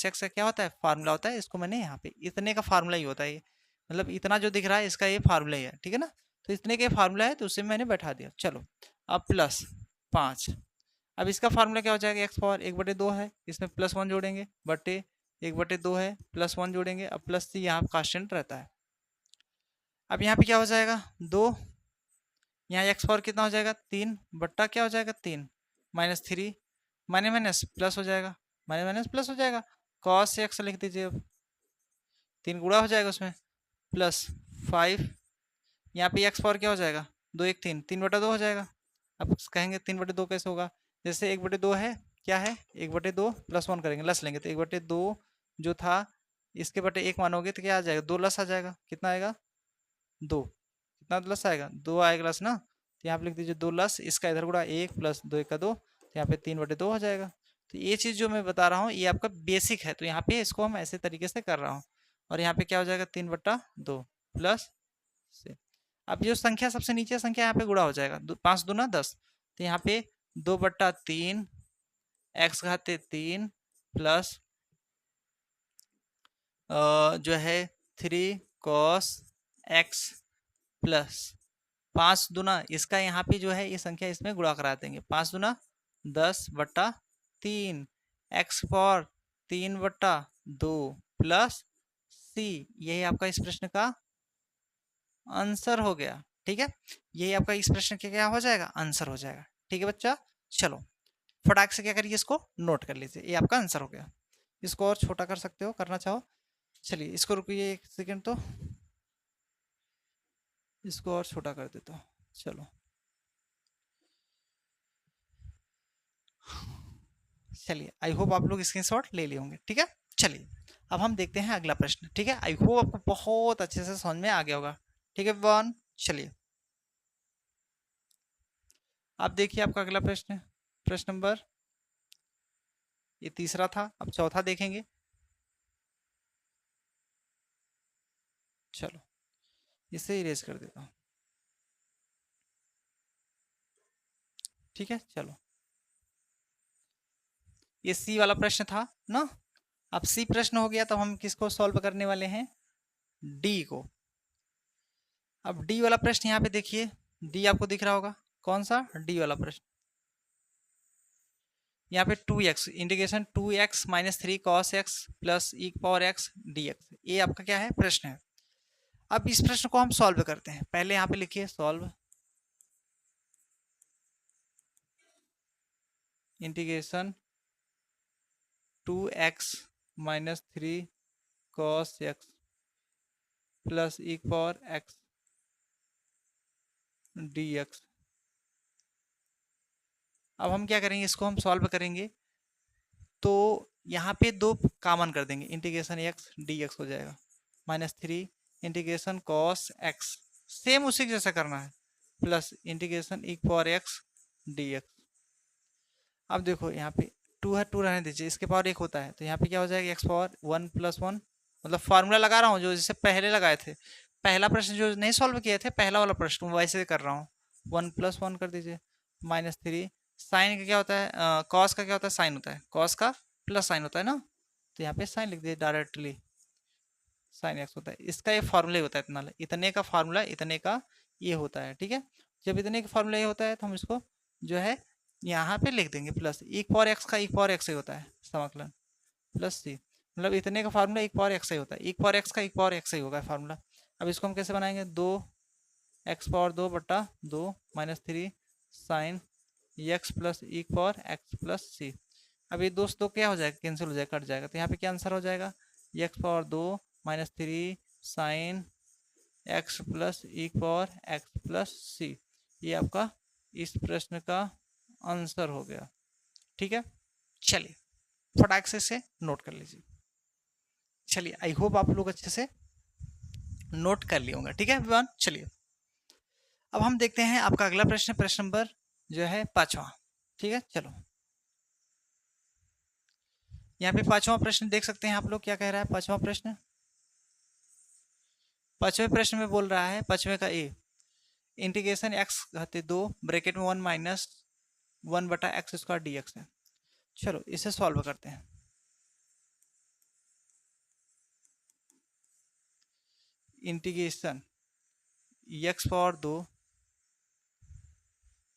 x का क्या होता है, फार्मूला होता है। इसको मैंने यहाँ पे इतने का फार्मूला ही होता है ये, मतलब इतना जो दिख रहा है इसका ये फार्मूला ही है, ठीक है ना। तो इतने के फार्मूला है तो उसे मैंने बैठा दिया। चलो अब प्लस 5, अब इसका फार्मूला क्या हो जाएगा, x पावर 1/2 है, इसमें +1 जोड़ेंगे बटे 1/2 है, +1 जोड़ेंगे, अब प्लस सी यहाँ कांस्टेंट रहता है। अब यहाँ पे क्या हो जाएगा 2, यहाँ x पावर कितना हो जाएगा 3 बट्टा क्या हो जाएगा 3 -3 माइनस प्लस हो जाएगा, माइनस प्लस हो जाएगा, cos x लिख दीजिए। अब 3 गुणा हो जाएगा उसमें, प्लस 5, यहाँ पे x पावर क्या हो जाएगा 2 1 3 3/2 हो जाएगा। अब कहेंगे 3/2 कैसे होगा, जैसे 1/2 है, क्या है 1/2 +1 करेंगे, लस लेंगे तो 1/2 जो था इसके बटे 1 मानोगे तो क्या आ जाएगा 2 लस आ जाएगा, कितना आएगा 2, कितना लस आएगा 2 आएगा लस ना। तो यहाँ पे लिख दीजिए 2 लस, इसका इधर गुणा 1 + 2 = 2, तो यहाँ पे 3/2 हो जाएगा। तो ये चीज़ जो मैं बता रहा हूँ ये आपका बेसिक है, तो यहाँ पे इसको हम ऐसे तरीके से कर रहा हूँ। और यहाँ पे क्या हो जाएगा 3/2 प्लस से, अब जो संख्या सबसे नीचे संख्या यहाँ पे गुणा हो जाएगा, 5 दूना 10, तो यहाँ पे 2/3 x घाते 3 प्लस जो है 3 cos x प्लस 5 दूना इसका यहाँ पे जो है ये संख्या इसमें गुणा करा देंगे, 5 दूना 10/3 x पावर 3/2 प्लस c, यही आपका इस प्रश्न का आंसर हो गया, ठीक है। यही आपका इस प्रश्न के क्या हो जाएगा, आंसर हो जाएगा, ठीक है बच्चा। चलो फटाक से क्या करिए, इसको नोट कर लीजिए, ये आपका आंसर हो गया। इसको और छोटा कर सकते हो करना चाहो। चलिए इसको रुकिए 1 सेकेंड, तो इसको और छोटा कर देता हूँ। चलो चलिए आई होप आप लोग स्क्रीनशॉट ले लिए होंगे, ठीक है। चलिए अब हम देखते हैं अगला प्रश्न, ठीक है। आई होप आपको बहुत अच्छे से समझ में आ गया होगा, ठीक है वन। चलिए आप देखिए आपका अगला प्रश्न, प्रश्न नंबर, ये तीसरा था, अब चौथा देखेंगे। चलो इसे इरेज कर देता हूँ। ठीक है, चलो ये सी वाला प्रश्न था ना। अब सी प्रश्न हो गया, तब हम किसको सॉल्व करने वाले हैं, डी को। अब डी वाला प्रश्न यहाँ पे देखिए, डी आपको दिख रहा होगा, कौन सा, डी वाला प्रश्न। यहाँ पे 2x integration 2x minus 3 cos x plus e power x D x, ये आपका क्या है, प्रश्न है। अब इस प्रश्न को हम सॉल्व करते हैं। पहले यहाँ पे लिखिए solve integration 2x minus 3 cos x plus e power x D x. अब हम क्या करेंगे, इसको हम सॉल्व करेंगे तो यहाँ पे दो कॉमन कर देंगे, इंटीग्रेशन एक्स डी एक्स हो जाएगा, minus 3 integration cos x, same उसी जैसा करना है, प्लस इंटीग्रेशन ई पावर एक्स डी एक्स। अब देखो यहाँ पे 2 है, 2 रहने दीजिए, इसके पावर 1 होता है, तो यहाँ पे क्या हो जाएगा, एक्स पावर 1 प्लस 1, मतलब फार्मूला लगा रहा हूँ जो जिससे पहले लगाए थे। पहला प्रश्न जो नहीं सॉल्व किए थे, पहला वाला प्रश्न वैसे कर रहा हूँ, 1 प्लस 1 कर दीजिए, माइनस 3 साइन का क्या होता है, कॉस का क्या होता है, साइन होता है, कॉस का प्लस साइन होता है ना, तो यहाँ पे साइन लिख दीजिए डायरेक्टली, साइन एक्स होता है। इसका ये फार्मूला होता है, इतना इतने का फार्मूला इतने का ये होता है। ठीक है, जब इतने का फार्मूला ये होता है तो हम इसको जो है यहाँ पे लिख देंगे, प्लस एक पावर एक्स का एक पावर एक्स ही होता है समाकलन, प्लस सी, मतलब इतने का फार्मूला एक पावर एक्स ही होता है, एक पावर एक्स का एक पावर एक्स ही होगा फार्मूला। अब इसको हम कैसे बनाएंगे, 2x power 2 minus 3 sine x plus एक पावर एक्स प्लस सी। अब ये दो क्या हो जाएगा, कैंसिल हो जाएगा, कट जाएगा, तो यहाँ पे क्या आंसर हो जाएगा, x power 2 minus 3 sine x plus एक पावर एक्स प्लस सी। ये आपका इस प्रश्न का आंसर हो गया। ठीक है, चलिए फटाक से इसे नोट कर लीजिए। चलिए आई होप आप लोग अच्छे से नोट कर लिए होंगे। ठीक है विवान, चलिए अब हम देखते हैं आपका अगला प्रश्न, प्रश्न नंबर जो है 5वां। ठीक है, चलो यहाँ पे 5वां प्रश्न देख सकते हैं आप लोग, क्या कह रहा है 5वां प्रश्न। 5वें प्रश्न में बोल रहा है, 5वें का ए, इंटीग्रेशन एक्स घाते 2 ब्रैकेट में 1 माइनस 1 बटा एक्स स्क्वायर डी एक्स है। चलो इसे सॉल्व करते हैं। इंटीग्रेशन एक्स पावर 2,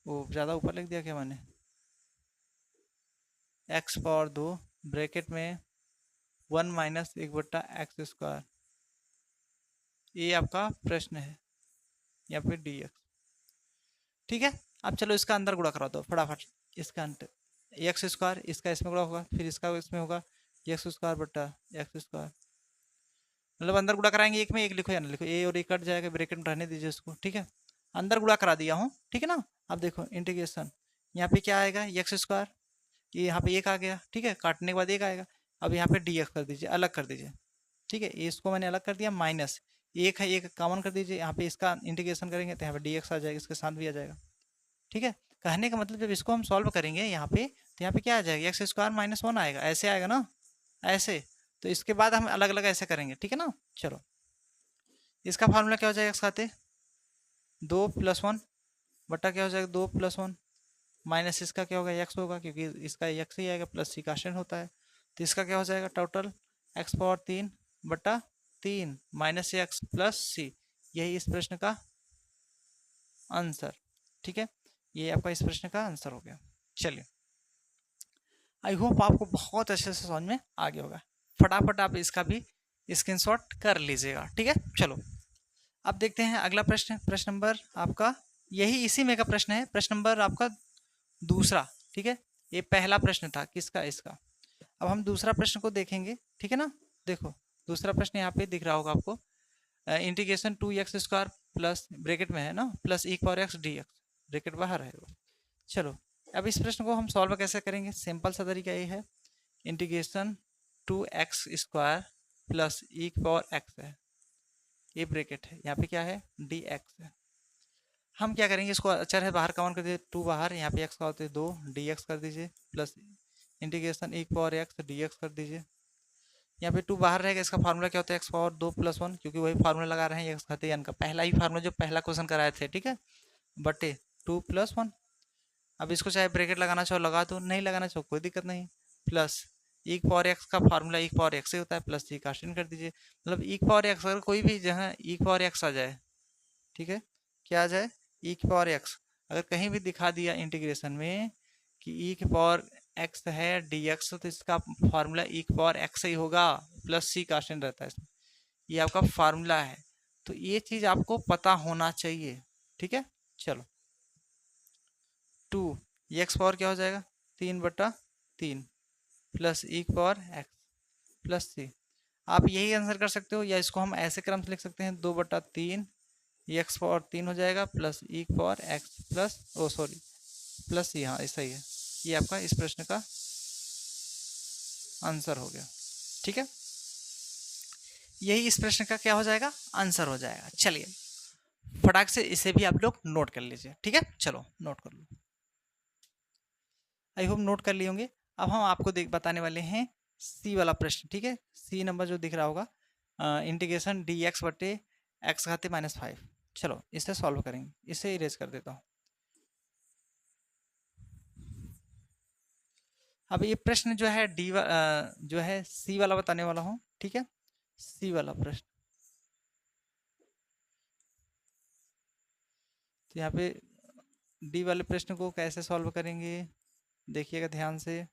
वो ज़्यादा ऊपर लिख दिया क्या मैंने, एक्स पावर 2 ब्रैकेट में 1 माइनस 1 बटा एक्स स्क्वायर, ये आपका प्रश्न है, यहाँ पे डी एक्स। ठीक है, अब चलो इसका अंदर गुणा करा दो फटाफट, इसका अंतर एक्स स्क्वायर, इसका इसमें गुणा होगा, फिर इसका इसमें होगा एक्स स्क्वायर बटा एक्स स्क्वायर, मतलब अंदर गुणा कराएंगे, एक में एक लिखो या ना लिखो, ए और ए कट जाएगा, ब्रैकेट में रहने दीजिए इसको। ठीक है, अंदर गुणा करा दिया हूँ, ठीक है ना। अब देखो इंटीग्रेशन, यहाँ पे क्या आएगा, एक्स स्क्वायर, ये यहाँ पे एक आ गया, ठीक है, काटने के बाद एक आएगा। अब यहाँ पे डी एक्स कर दीजिए, अलग कर दीजिए। ठीक है, इसको मैंने अलग कर दिया, माइनस एक है, एक कॉमन कर दीजिए, यहाँ पे इसका इंटीग्रेशन करेंगे तो यहाँ पे डी एक्स आ जाएगा, इसके साथ भी आ जाएगा। ठीक है, कहने का मतलब जब इसको हम सॉल्व करेंगे यहाँ पे, तो यहाँ पे क्या आ जाएगा, एक्स स्क्वायर माइनस 1 आएगा, ऐसे आएगा ना, ऐसे। तो इसके बाद हम अलग अलग ऐसे करेंगे, ठीक है ना। चलो इसका फार्मूला क्या हो जाएगा, एक्स खाते 2 प्लस 1 बटा क्या हो जाएगा 2 प्लस 1 माइनस इसका क्या होगा, एक्स होगा, क्योंकि इसका एक्स ही आएगा, प्लस सी का आंसर होता है। तो इसका क्या हो जाएगा, टोटल एक्स पावर 3 बटा 3 माइनस एक्स प्लस सी, यही इस प्रश्न का आंसर। ठीक है, ये आपका इस प्रश्न का आंसर हो गया। चलिए आई होप आपको बहुत अच्छे से समझ में आ गया होगा, फटाफट आप इसका भी स्क्रीनशॉट कर लीजिएगा। ठीक है, चलो अब देखते हैं अगला प्रश्न, प्रश्न नंबर आपका यही इसी में का प्रश्न है, प्रश्न नंबर आपका दूसरा। ठीक है, ये पहला प्रश्न था किसका, इसका। अब हम दूसरा प्रश्न को देखेंगे, ठीक है ना। देखो दूसरा प्रश्न यहाँ पे दिख रहा होगा आपको, integration 2x square plus bracket में है ना, प्लस एक power x D x, bracket बाहर है वो। चलो अब इस प्रश्न को हम सॉल्व कैसे करेंगे, सिंपल सा तरीका ये है, इंटीग्रेशन 2x स्क्वायर प्लस एक पावर एक्स है, ये ब्रैकेट है, यहाँ पे क्या है डी एक्स है। हम क्या करेंगे, इसको अचर है बाहर कॉमन कर दीजिए, 2 बाहर, यहाँ पे एक्स का होते हैं 2, डी एक्स कर दीजिए, प्लस इंटीग्रेशन एक पावर एक्स डी एक्स कर दीजिए, यहाँ पे 2 बाहर रहेगा, इसका फार्मूला क्या होता है, एक्स पावर 2 प्लस 1, क्योंकि वही फार्मूला लगा रहे हैं एक्स घाते n का पहला ही फार्मूला जो पहला क्वेश्चन कराए थे, ठीक है, बटे 2 प्लस 1। अब इसको चाहे ब्रैकेट लगाना चाहो लगा दो, नहीं लगाना चाहो कोई दिक्कत नहीं, प्लस e पावर x का फार्मूला e पावर x से होता है, प्लस 3 कास्टिंग कर दीजिए, मतलब e पावर x अगर कोई भी जहाँ e पावर x आ जाए, ठीक है, क्या आ जाए e की पावर x, अगर कहीं भी दिखा दिया इंटीग्रेशन में कि e की पावर x है dx, तो इसका फार्मूला e की पावर x ही होगा, प्लस c कास्टिंग रहता है इसमें, ये आपका फार्मूला है, तो ये चीज आपको पता होना चाहिए, ठीक है। चलो 2 एक्स पावर क्या हो जाएगा 3/3 प्लस ई की पावर एक्स प्लस सी, आप यही आंसर कर सकते हो, या इसको हम ऐसे क्रम से लिख सकते हैं 2/3 एक्स पावर 3 हो जाएगा प्लस ई की पावर एक्स प्लस प्लस सी, हाँ ऐसा ही है, ये आपका इस प्रश्न का आंसर हो गया, ठीक है, यही इस प्रश्न का क्या हो जाएगा आंसर हो जाएगा। चलिए फटाक से इसे भी आप लोग नोट कर लीजिए, ठीक है, चलो नोट कर लो, आई होप नोट कर लिए होंगे। अब हम आपको बताने वाले हैं सी वाला प्रश्न, ठीक है, सी नंबर जो दिख रहा होगा, इंटीग्रेशन डी एक्स बटे एक्स घाते -5, चलो इसे सॉल्व करेंगे, इसे इरेज कर देता हूँ। अब ये प्रश्न जो है जो है सी वाला बताने वाला हूँ, ठीक है, सी वाला प्रश्न, तो यहाँ पे डी वाले प्रश्न को कैसे सॉल्व करेंगे देखिएगा ध्यान से,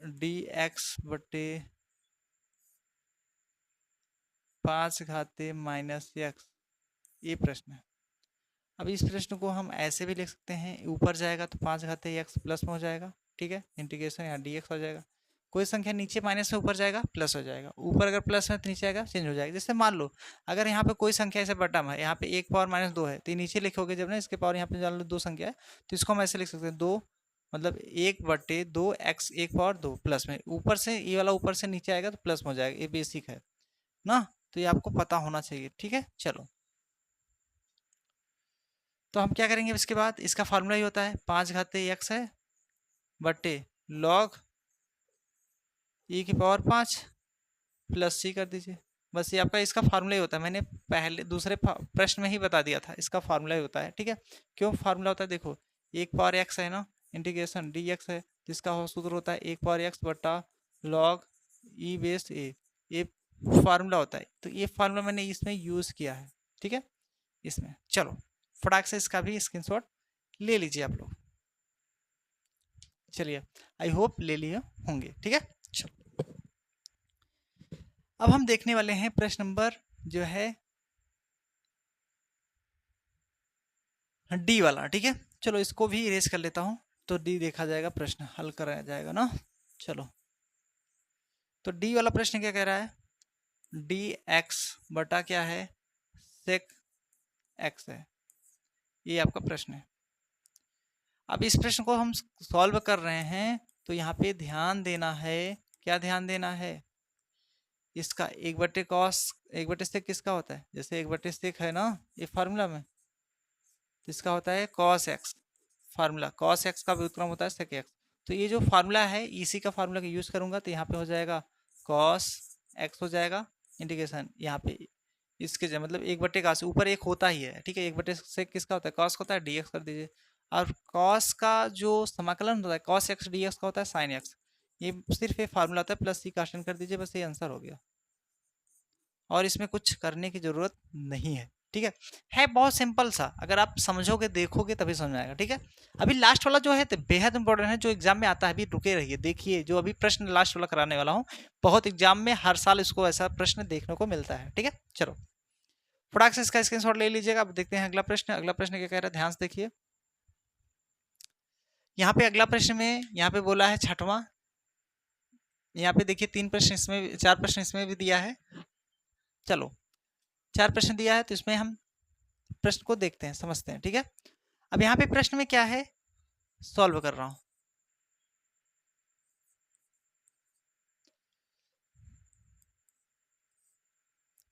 डी एक्स बटे 5 घाते -x, ये प्रश्न है। अब इस प्रश्न को हम ऐसे भी लिख सकते हैं, ऊपर जाएगा तो 5 घाते x प्लस में हो जाएगा, ठीक है, इंटीग्रेशन यहाँ dx हो जाएगा, कोई संख्या नीचे माइनस में ऊपर जाएगा प्लस हो जाएगा, ऊपर अगर प्लस है तो नीचे आएगा चेंज हो जाएगा। जैसे मान लो अगर यहाँ पे कोई संख्या ऐसे बटम है, यहाँ पे 1 पावर -2 है, तो नीचे लिखोगे जब ना इसके पावर यहाँ पे जान लो 2 संख्या है, तो इसको हम ऐसे लिख सकते हैं 2 मतलब 1/2 x 1 पावर 2 प्लस में, ऊपर से ये वाला ऊपर से नीचे आएगा तो प्लस में हो जाएगा, ये बेसिक है ना, तो ये आपको पता होना चाहिए, ठीक है। चलो तो हम क्या करेंगे इसके बाद, इसका फार्मूला ही होता है 5 घाते x है बटे लॉग e की पावर 5 प्लस सी कर दीजिए, बस ये आपका इसका फार्मूला ही होता है, मैंने पहले दूसरे प्रश्न में ही बता दिया था, इसका फार्मूला ही होता है, ठीक है। क्यों फार्मूला होता है, देखो 1 पावर x है ना, इंटीग्रेशन dx है, तो इसका सूत्र होता है 1 पावर x बटा लॉग e बेस a, ये फार्मूला होता है, तो ये फार्मूला मैंने इसमें यूज किया है, ठीक है इसमें। चलो फटाक से इसका भी स्क्रीनशॉट ले लीजिए आप लोग, चलिए आई होप ले लिए होंगे, ठीक है। चलो अब हम देखने वाले हैं प्रश्न नंबर जो है डी वाला, ठीक है, चलो इसको भी इरेज कर लेता हूं, तो डी देखा जाएगा, प्रश्न हल कराया जाएगा ना। चलो तो डी वाला प्रश्न क्या कह रहा है, डी एक्स बटा क्या है सेक एक्स है, ये आपका प्रश्न है। अब इस प्रश्न को हम सॉल्व कर रहे हैं, तो यहाँ पे ध्यान देना है, क्या ध्यान देना है, इसका 1/cos 1/sec किसका होता है, जैसे 1/sec है ना ये फार्मूला में, तो इसका होता है cos x, formula cos x का व्युत्क्रम होता है sec x, तो ये जो फार्मूला है इसी का फार्मूला का यूज करूंगा, तो यहाँ पे हो जाएगा cos x हो जाएगा इंटीग्रेशन, यहाँ पे इसके मतलब 1/cos ऊपर एक होता ही है, ठीक है, 1/sec किसका होता है cos होता है, dx कर दीजिए, और cos का जो समाकलन होता है cos x dx का होता है sin x, ये सिर्फ ये फार्मूला होता है, प्लस सी काशन कर दीजिए, बस ये आंसर हो गया, और इसमें कुछ करने की जरूरत नहीं है, ठीक है बहुत सिंपल सा, अगर आप समझोगे देखोगे तभी समझ आएगा, ठीक है। अभी लास्ट वाला जो है तो बेहद इंपॉर्टेंट है, जो एग्जाम में आता है, अभी रुके रहिए देखिए, जो अभी प्रश्न लास्ट वाला कराने वाला हूँ, बहुत एग्जाम में हर साल इसको ऐसा प्रश्न देखने को मिलता है, ठीक है। चलो फटाक से इसका स्क्रीनशॉट ले लीजिएगा। अब देखते हैं अगला प्रश्न, अगला प्रश्न क्या कह रहा है, ध्यान से देखिए, यहाँ पे अगला प्रश्न में यहाँ पे बोला है छठवां, यहाँ पे देखिए 3 प्रश्न इसमें, 4 प्रश्न इसमें भी दिया है, चलो 4 प्रश्न दिया है, तो इसमें हम प्रश्न को देखते हैं, समझते हैं, ठीक है। अब यहाँ पे प्रश्न में क्या है, सॉल्व कर रहा हूं,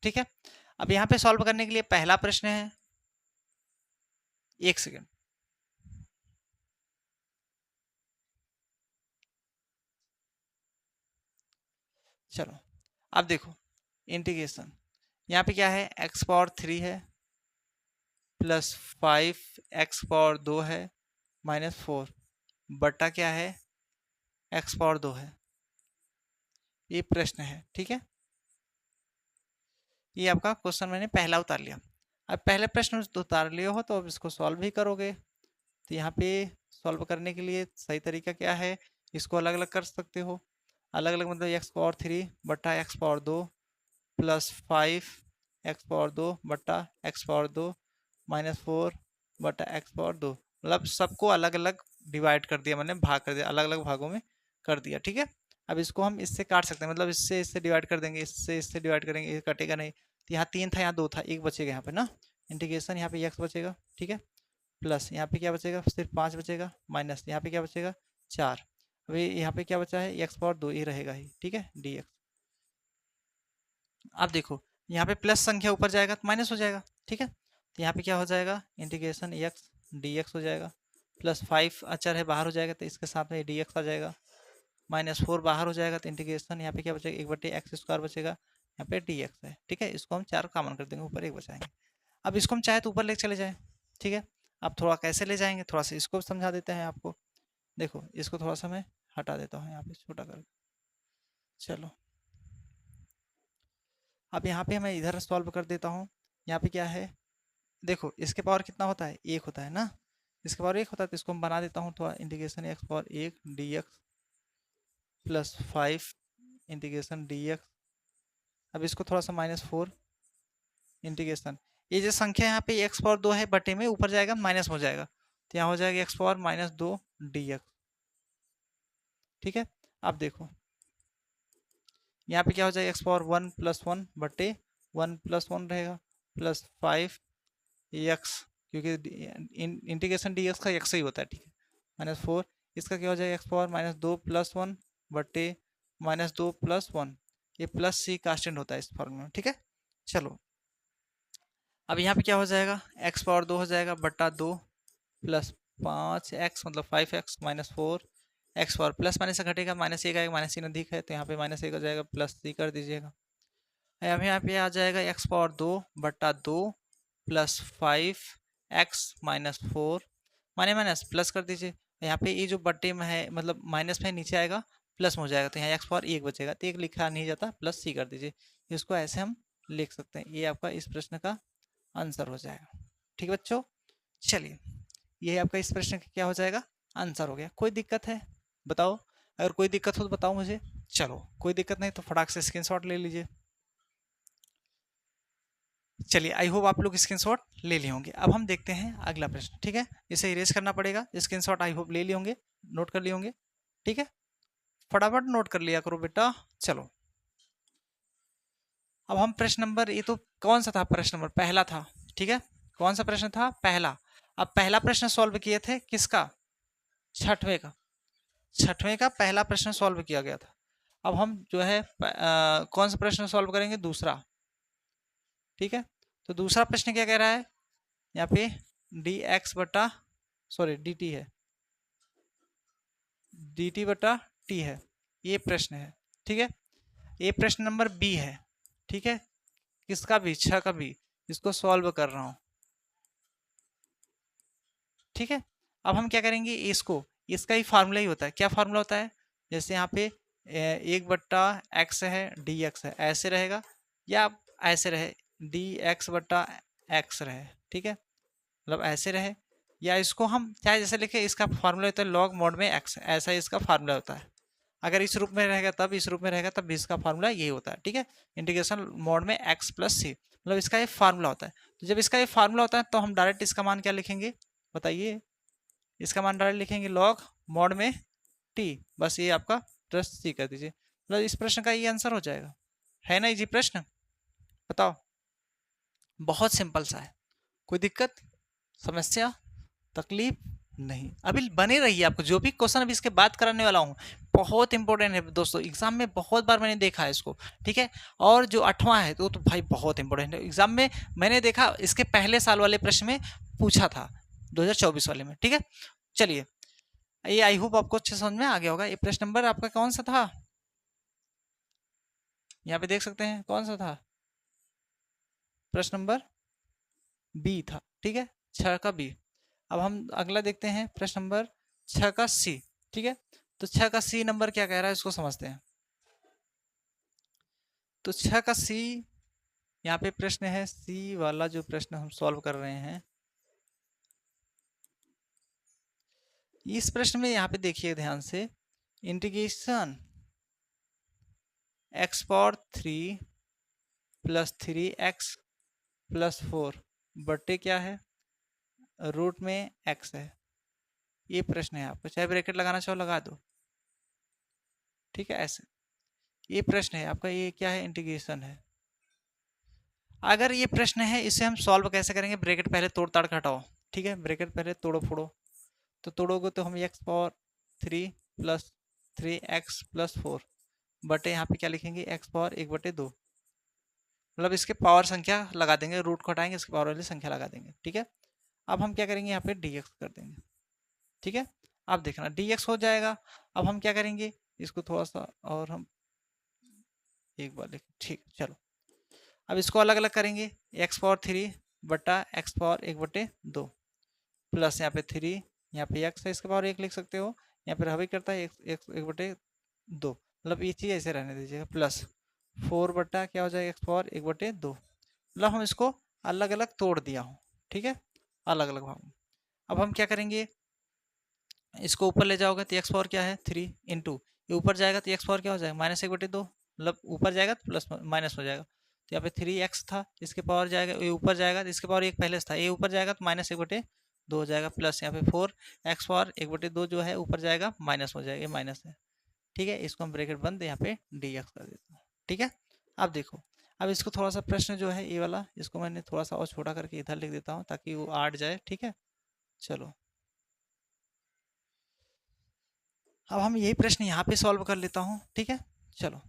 ठीक है। अब यहाँ पे सॉल्व करने के लिए पहला प्रश्न है, 1 सेकेंड, चलो अब देखो इंटीग्रेशन, यहाँ पे क्या है x पावर 3 है प्लस 5 x पावर 2 है माइनस 4 बटा क्या है x पावर 2 है। ये प्रश्न है, ठीक है। ये आपका क्वेश्चन मैंने पहला उतार लिया। अब पहले प्रश्न उतार लिए हो तो अब इसको सॉल्व भी करोगे। तो यहाँ पे सॉल्व करने के लिए सही तरीका क्या है, इसको अलग अलग कर सकते हो। अलग अलग मतलब एक्स पावर 3 बटा x power 2 plus 5 x power 2 बटा एक्स पावर 2 माइनस 4 बटा एक्स पावर 2, मतलब सबको अलग अलग डिवाइड कर दिया मैंने, भाग कर दिया, अलग अलग भागों में कर दिया, ठीक है। अब इसको हम इससे काट सकते हैं, मतलब इससे इससे डिवाइड कर देंगे, इससे इससे डिवाइड करेंगे, ये कटेगा नहीं। तो यहाँ 3 था, यहाँ 2 था, एक बचेगा यहाँ पे ना, इंटीग्रेशन यहाँ पे एक्स बचेगा, ठीक है। प्लस यहाँ पे क्या बचेगा, सिर्फ 5 बचेगा, माइनस यहाँ पे क्या बचेगा 4। अभी यहाँ पे क्या बचा है एक्स पावर 2, ये रहेगा ही, ठीक है डी एक्स। अब देखो यहाँ पे प्लस संख्या ऊपर जाएगा तो माइनस हो जाएगा, ठीक है। तो यहाँ पे क्या हो जाएगा इंटीग्रेशन एक्स डी एक्स हो जाएगा, प्लस 5 अचर है बाहर हो जाएगा तो इसके साथ में डी एक्स आ जाएगा, माइनस 4 बाहर हो जाएगा तो इंटीग्रेशन यहाँ पे क्या बचेगा 1/x² बचेगा, यहाँ पे डी एक्स है, ठीक है। इसको हम 4 कॉमन कर देंगे, ऊपर 1 बचाएंगे। अब इसको हम चाहे तो ऊपर लेके चले जाए, ठीक है। अब थोड़ा कैसे ले जाएंगे, थोड़ा सा इसको समझा देते हैं आपको। देखो इसको थोड़ा सा मैं हटा देता हूँ यहाँ पे छोटा कर, चलो अब यहाँ पे मैं इधर सॉल्व कर देता हूँ। यहाँ पे क्या है देखो, इसके पावर कितना होता है 1 होता है ना, इसके पावर 1 होता है तो इसको मैं बना देता हूँ थोड़ा, integration x power 1 D x plus 5 integration D x. अब इसको थोड़ा सा -4 इंटीग्रेशन, ये जो संख्या यहाँ पे एक्स पावर 2 है बटे में ऊपर जाएगा माइनस हो जाएगा, तो यहाँ हो जाएगा एक्स पावर -2 डी एक्स, ठीक है। अब देखो यहाँ पे क्या हो जाएगा एक्स पावर 1 + 1 बटे 1 + 1 रहेगा प्लस 5 एक्स, क्योंकि इंटीग्रेशन डी एक्स का एक्स ही होता है, ठीक है, -4। इसका क्या हो जाएगा एक्स पावर -2 + 1 बटे -2 + 1, ये प्लस सी कांस्टेंट होता है इस फॉर्मूले में, ठीक है। चलो अब यहाँ पे क्या हो जाएगा एक्स पावर 2 हो जाएगा बटा 2 प्लस 5x मतलब 5x -4 x power plus minus से घटेगा, -1 आएगा, -1 अधिक है तो यहाँ पे -1 हो जाएगा, प्लस सी कर दीजिएगा। अब यहाँ पे आ जाएगा एक्स पावर 2 बटा 2 प्लस 5x -4 माने माइनस प्लस कर दीजिए। यहाँ पे ये जो बट्टे में है मतलब माइनस में नीचे आएगा प्लस में हो जाएगा, तो यहाँ एक्स पावर 1 बचेगा, तो 1 लिखा नहीं जाता, प्लस सी कर दीजिए। इसको ऐसे हम लिख सकते हैं, ये आपका इस प्रश्न का आंसर हो जाएगा, ठीक है बच्चों। चलिए ये आपका इस प्रश्न का क्या हो जाएगा आंसर हो गया। कोई दिक्कत है बताओ, अगर कोई दिक्कत हो तो बताओ मुझे। चलो कोई दिक्कत नहीं तो फटाक से स्क्रीनशॉट ले लीजिए। चलिए आई होप आप लोग स्क्रीनशॉट ले लिए होंगे। अब हम देखते हैं अगला प्रश्न, ठीक है। इसे इरेज करना पड़ेगा, स्क्रीनशॉट आई होप ले लिए होंगे, नोट कर लिए होंगे, ठीक है। फटाफट नोट कर लिया करो बेटा। चलो अब हम प्रश्न नंबर, ये तो कौन सा था प्रश्न नंबर पहला था, ठीक है। कौन सा प्रश्न था पहला। अब पहला प्रश्न सॉल्व किए थे किसका, छठवें का, छठवें का पहला प्रश्न सॉल्व किया गया था। अब हम जो है कौन सा प्रश्न सॉल्व करेंगे दूसरा, ठीक है। तो दूसरा प्रश्न क्या कह रहा है यहाँ पे डी एक्स बटा सॉरी डी टी है, डी टी बटा टी है, ये प्रश्न है, ठीक है। ये प्रश्न नंबर बी है, ठीक है। किसका भी, छह का भी, इसको सॉल्व कर रहा हूं, ठीक है। अब हम क्या करेंगे इसको, इसका ही फार्मूला ही होता है, क्या फार्मूला होता है, जैसे यहाँ पे 1/x है डी एक्स है ऐसे रहेगा, या ऐसे रहे डी एक्स बटा एक्स रहे, ठीक है, मतलब ऐसे रहे, या इसको हम चाहे जैसे लिखे, इसका फार्मूला होता है लॉग मोड में x, ऐसा इसका फार्मूला होता है। अगर इस रूप में रहेगा तब, इस रूप में रहेगा तब भी इसका फार्मूला यही होता है, ठीक है। इंटीग्रेशन मोड में x + c, मतलब इसका ये फार्मूला होता है। तो जब इसका ये फार्मूला होता है तो हम डायरेक्ट इसका मान क्या लिखेंगे बताइए, इसका मान डायरेक्ट लिखेंगे लॉग मोड में t, बस ये आपका प्लस c कर दीजिए, मतलब इस प्रश्न का ये आंसर हो जाएगा। है ना इजी प्रश्न, बताओ, बहुत सिंपल सा है, कोई दिक्कत समस्या तकलीफ नहीं। अभी बने रहिए, आपको जो भी क्वेश्चन अभी इसके बात कराने वाला हूँ बहुत इंपॉर्टेंट है दोस्तों, एग्जाम में बहुत बार मैंने देखा है इसको, ठीक है। और जो 8वां है तो भाई बहुत इंपॉर्टेंट है, एग्जाम में मैंने देखा इसके पहले साल वाले प्रश्न में पूछा था 2024 वाले में, ठीक है। चलिए ये आई होप आपको अच्छे समझ में आ गया होगा। ये प्रश्न नंबर आपका कौन सा था, यहाँ पे देख सकते हैं कौन सा था, प्रश्न नंबर बी था, ठीक है, 6 का बी। अब हम अगला देखते हैं प्रश्न नंबर 6 का सी, ठीक है। तो 6 का सी नंबर क्या कह रहा है इसको समझते हैं। तो 6 का सी यहाँ पे प्रश्न है, सी वाला जो प्रश्न हम सॉल्व कर रहे हैं, इस प्रश्न में यहाँ पे देखिए ध्यान से, integration x power 3 plus 3x plus 4 बटे क्या है, रूट में x है। ये प्रश्न है आपको, चाहे ब्रैकेट लगाना चाहो लगा दो, ठीक है, ऐसे ये प्रश्न है आपका, ये क्या है, इंटीग्रेशन है। अगर ये प्रश्न है इसे हम सॉल्व कैसे करेंगे, ब्रैकेट पहले तोड़ ताड़ के हटाओ, ठीक है, ब्रैकेट पहले तोड़ो फोड़ो, तो तोड़ोगे तो हम x power 3 plus 3x plus 4 बटे यहाँ पे क्या लिखेंगे, x पावर 1/2, मतलब इसके पावर संख्या लगा देंगे, रूट को हटाएंगे, इसके पावर वाली संख्या लगा देंगे, ठीक है। अब हम क्या करेंगे, यहाँ पे dx कर देंगे, ठीक है। अब देखना dx हो जाएगा। अब हम क्या करेंगे, इसको थोड़ा सा और हम एक बार लिखें, ठीक, चलो। अब इसको अलग अलग करेंगे, x पावर 3 बटा x पावर 1/2 प्लस यहाँ पे 3, यहाँ पे x है, इसके पावर 1 लिख सकते हो, यहाँ पे रहा करता है 1/2, मतलब ये चीज़ ऐसे रहने दीजिएगा, प्लस 4 बटा क्या हो जाएगा, x पावर 1/2, मतलब हम इसको अलग अलग तोड़ दिया हूँ, ठीक है, अलग अलग भाग में। अब हम क्या करेंगे, इसको ऊपर ले जाओगे तो x पावर क्या है 3 इंटू, ये ऊपर जाएगा तो x पावर क्या हो जाएगा -1/2, मतलब ऊपर जाएगा तो प्लस माइनस हो जाएगा, तो यहाँ पे 3x था, इसके पावर जाएगा, ये ऊपर जाएगा तो इसके पावर 1 पहले से था, ये ऊपर जाएगा तो -1/2 हो जाएगा, प्लस यहाँ पे 4x पावर 1/2 जो है ऊपर जाएगा माइनस हो जाएगा, ये माइनस है, ठीक है। इसको हम ब्रैकेट बंद यहाँ पे dx कर देता हूँ, ठीक है। अब देखो, अब इसको थोड़ा सा प्रश्न जो है ये वाला, इसको मैंने थोड़ा सा और छोटा करके इधर लिख देता हूँ ताकि वो आट जाए, ठीक है। चलो, अब हम यही प्रश्न यहाँ पे सॉल्व कर लेता हूँ, ठीक है। चलो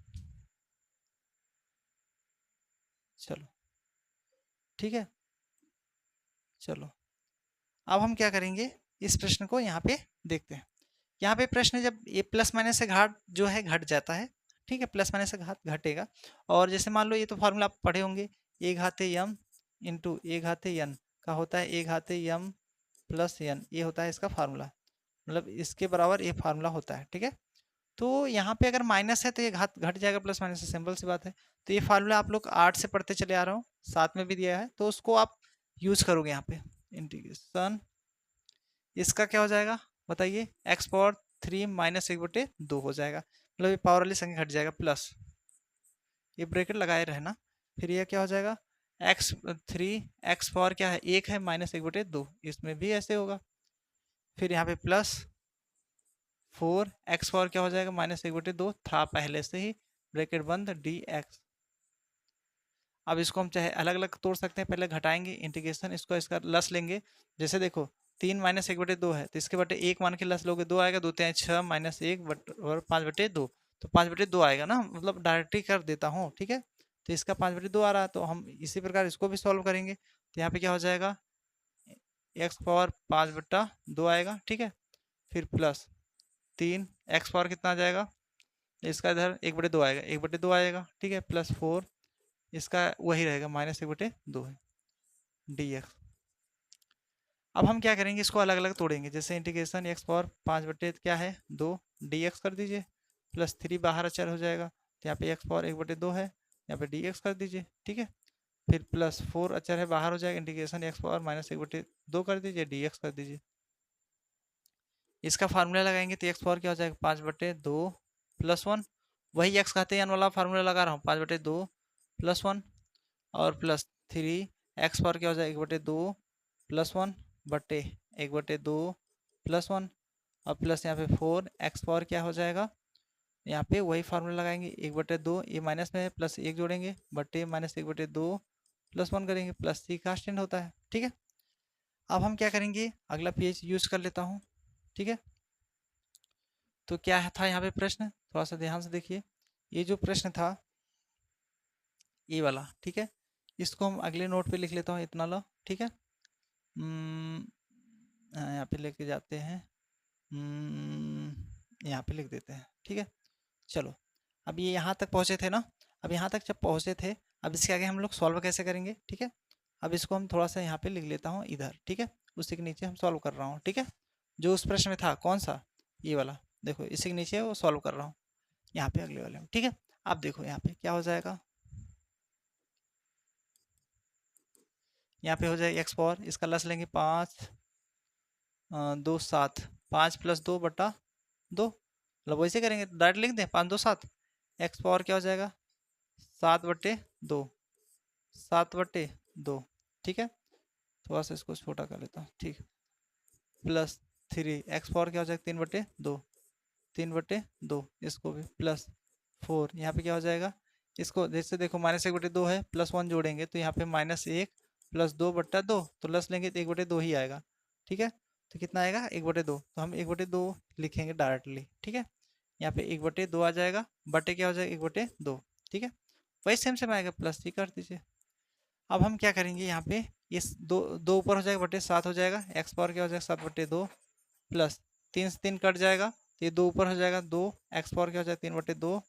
चलो, ठीक है, चलो। अब हम क्या करेंगे, इस प्रश्न को यहाँ पे देखते हैं। यहाँ पे प्रश्न जब ये प्लस माइनस से घात जो है घट जाता है, ठीक है, प्लस माइनस से घात घटेगा, और जैसे मान लो ये तो फॉर्मूला आप पढ़े होंगे, ए घाते यम इंटू ए घाते यन का होता है ए घाते यम प्लस यन, ये होता है इसका फार्मूला, मतलब इसके बराबर ये फार्मूला होता है, ठीक है। तो यहाँ पे अगर माइनस है तो ये घात घट जाएगा, प्लस माइनस से सिंपल सी बात है। तो ये फार्मूला आप लोग 8 से पढ़ते चले आ रहे हो, साथ में भी दिया है, तो उसको आप यूज करोगे यहाँ पे, इंटीग्रेशन इसका क्या हो जाएगा बताइए, x पावर 3 -1/2 हो जाएगा, मतलब ये पावर वाली संख्या घट जाएगा, प्लस ये ब्रैकेट लगाए रहना, फिर ये क्या हो जाएगा, x पावर क्या है 1 है -1/2, इसमें भी ऐसे होगा, फिर यहाँ पे प्लस 4x पावर क्या हो जाएगा -1/2 था पहले से ही, ब्रैकेट बंद dx। अब इसको हम चाहे अलग अलग तोड़ सकते हैं, पहले घटाएंगे इंटीग्रेशन, इसको इसका लस लेंगे, जैसे देखो 3 -1/2 है तो इसके बटे 1 मान के लस लोगे 2 आएगा, 2 3 6 -1 और 5/2, तो 5/2 आएगा ना, मतलब डायरेक्ट ही कर देता हूँ, ठीक है। तो इसका 5/2 आ रहा है, तो हम इसी प्रकार इसको भी सॉल्व करेंगे, तो यहाँ पे क्या हो जाएगा, x पावर 5/2 आएगा, ठीक है, फिर प्लस 3 x पावर कितना आ जाएगा, इसका इधर 1/2 आएगा, 1/2 आएगा, ठीक है, प्लस 4 इसका वही रहेगा -1/2 है dx। अब हम क्या करेंगे, इसको अलग अलग तोड़ेंगे, जैसे इंटीग्रेशन x पावर 5 क्या है 2 dx कर दीजिए, प्लस 3 बाहर अचर हो जाएगा, तो यहाँ पे x पावर 1/2 है, यहाँ पे dx कर दीजिए, ठीक है, फिर प्लस 4 अचर है बाहर हो जाएगा, इंटीग्रेशन x पावर -1/2 कर दीजिए, dx कर दीजिए। इसका फार्मूला लगाएंगे तो x पावर क्या हो जाएगा 5/2 प्लस 1, वही x खाते हैं वाला फार्मूला लगा रहा हूँ, 5/2 प्लस 1 और प्लस 3 x पावर क्या हो जाएगा 1/2 प्लस 1 बटे 1/2 प्लस 1 और प्लस यहाँ पे 4 x पावर क्या हो जाएगा, यहाँ पे वही फार्मूला लगाएंगे 1/2, ये माइनस में है, प्लस 1 जोड़ेंगे बटे -1/2 प्लस 1 करेंगे, प्लस c का स्टैंड होता है, ठीक है। अब हम क्या करेंगे, अगला पेज यूज कर लेता हूँ, ठीक है। तो क्या था यहाँ पे प्रश्न, थोड़ा सा ध्यान से देखिए, ये जो प्रश्न था ये वाला, ठीक है, इसको हम अगले नोट पे लिख लेता हूँ, इतना लो, ठीक है। यहाँ पे लेके जाते हैं, यहाँ पे लिख देते हैं, ठीक है। चलो, अब ये यहाँ तक पहुँचे थे ना, अब यहाँ तक जब पहुँचे थे, अब इसके आगे हम लोग सॉल्व कैसे करेंगे, ठीक है। अब इसको हम थोड़ा सा यहाँ पे लिख लेता हूँ इधर, ठीक है, उसी के नीचे हम सॉल्व कर रहा हूँ, ठीक है। जो उस प्रश्न में था कौन सा, ये वाला, देखो इसी के नीचे वो सॉल्व कर रहा हूँ यहाँ पे अगले वाले में, ठीक है। अब देखो यहाँ पे क्या हो जाएगा, यहाँ पे हो जाएगा एक्स पावर, इसका लस लेंगे 5 2 7, 5 + 2 बटा 2, मतलब वैसे करेंगे डायरेक्ट लिख दें 5 2 7, एक्स पावर क्या हो जाएगा 7/2, 7/2, ठीक है। थोड़ा सा इसको छोटा कर लेता हूँ, ठीक, +3, एक्स पावर क्या हो जाएगा 3/2, 3/2, इसको भी +4, यहाँ पे क्या हो जाएगा, इसको जैसे देखो -1/2 है, +1 जोड़ेंगे तो यहाँ पे -1 + 2/2, तो लस लेंगे तो 1/2 ही आएगा, ठीक है। तो कितना आएगा 1/2, तो हम 1/2 लिखेंगे डायरेक्टली, ठीक है। यहाँ पे 1/2 आ जाएगा, बटे क्या हो जाएगा 1/2, ठीक है। वही सेम सेम आएगा, +3 कर दीजिए। अब हम क्या करेंगे यहाँ पे, ये दो दो ऊपर हो जाएगा, बटे 7 हो जाएगा, एक्स पावर क्या हो जाएगा 7/2, प्लस 3 से 3 कट जाएगा, तो ये 2 ऊपर हो जाएगा 2, एक्स पावर क्या हो जाएगा 3/2,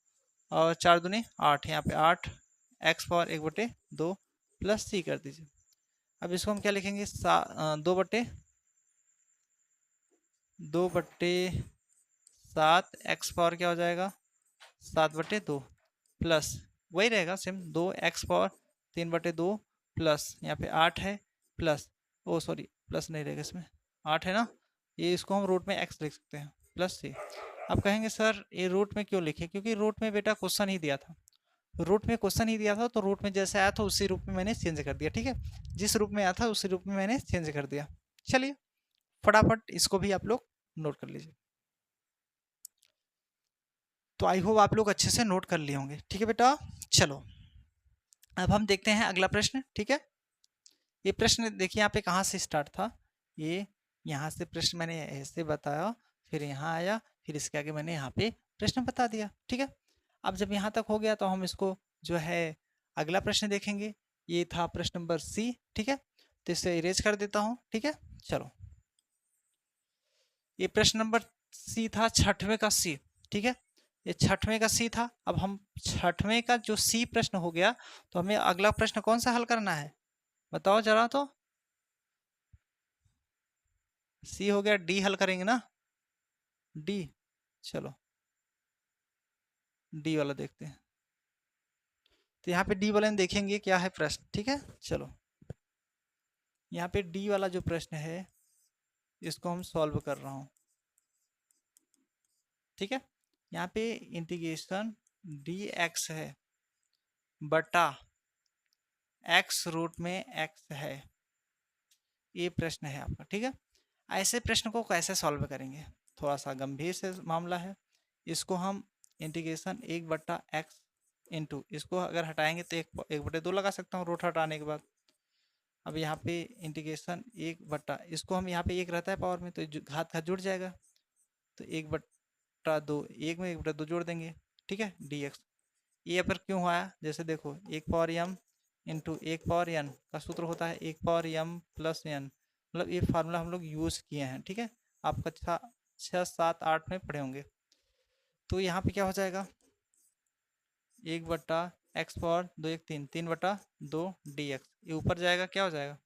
और 4 दूनी 8, यहाँ पे 8, एक्स पावर 1/2 प्लस सी कर दीजिए। अब इसको हम क्या लिखेंगे 2/7, एक्स पावर क्या हो जाएगा 7/2, प्लस वही रहेगा सेम 2, एक्स पावर 3/2, प्लस यहाँ पे 8 है, प्लस ओ सॉरी प्लस नहीं रहेगा इसमें, 8 है ना, ये इसको हम रूट में एक्स लिख सकते हैं, प्लस सी। अब कहेंगे सर ये रूट में क्यों लिखे, क्योंकि रूट में बेटा क्वेश्चन ही दिया था, रूट में क्वेश्चन ही दिया था, तो रूट में जैसे आया था उसी रूप में मैंने चेंज कर दिया, ठीक है। जिस रूप में आया था उसी रूप में मैंने चेंज कर दिया। चलिए फटाफट इसको भी आप लोग नोट कर लीजिए। तो आई होप आप लोग अच्छे से नोट कर लिए होंगे, ठीक है बेटा। चलो अब हम देखते हैं अगला प्रश्न, ठीक है। ये प्रश्न देखिए यहाँ पे कहाँ से स्टार्ट था, ये यहाँ से प्रश्न मैंने ऐसे बताया, फिर यहाँ आया, फिर इसके आगे मैंने यहाँ पे प्रश्न बता दिया, ठीक है। अब जब यहाँ तक हो गया तो हम इसको जो है अगला प्रश्न देखेंगे, ये था प्रश्न नंबर सी, ठीक है। तो इसे इरेज कर देता हूँ, ठीक है। चलो ये प्रश्न नंबर सी था, छठवें का सी, ठीक है। ये छठवें का सी था। अब हम छठवें का जो सी प्रश्न हो गया, तो हमें अगला प्रश्न कौन सा हल करना है, बताओ जरा। तो सी हो गया, डी हल करेंगे ना, डी, चलो डी वाला देखते हैं। तो यहाँ पे डी वाले में देखेंगे क्या है प्रश्न, ठीक है। चलो यहाँ पे डी वाला जो प्रश्न है इसको हम सॉल्व कर रहा हूँ, ठीक है। यहाँ पे इंटीग्रेशन डी एक्स है बटा एक्स रूट में एक्स है, ये प्रश्न है आपका, ठीक है। ऐसे प्रश्न को कैसे सॉल्व करेंगे, थोड़ा सा गंभीर से मामला है। इसको हम इंटीग्रेशन 1/x इंटू, इसको अगर हटाएंगे तो 1/2 लगा सकता हूँ रूट हटाने के बाद। अब यहाँ पे इंटीग्रेशन 1 इसको हम यहाँ पे 1 रहता है पावर में, तो घात घात जुड़ जाएगा, तो 1/2, 1 में 1/2 जोड़ देंगे, ठीक है, dx। ये पर क्यों हुआ, जैसे देखो 1 power m into 1 power n का सूत्र होता है 1 पावर m प्लस n, मतलब ये फार्मूला हम लोग यूज़ किए हैं, ठीक है। आप कक्षा 6 7 8 में पढ़े होंगे। तो यहाँ पे क्या हो जाएगा 1/x पावर 2 1 3, 3/2 dx, ये ऊपर जाएगा क्या हो जाएगा,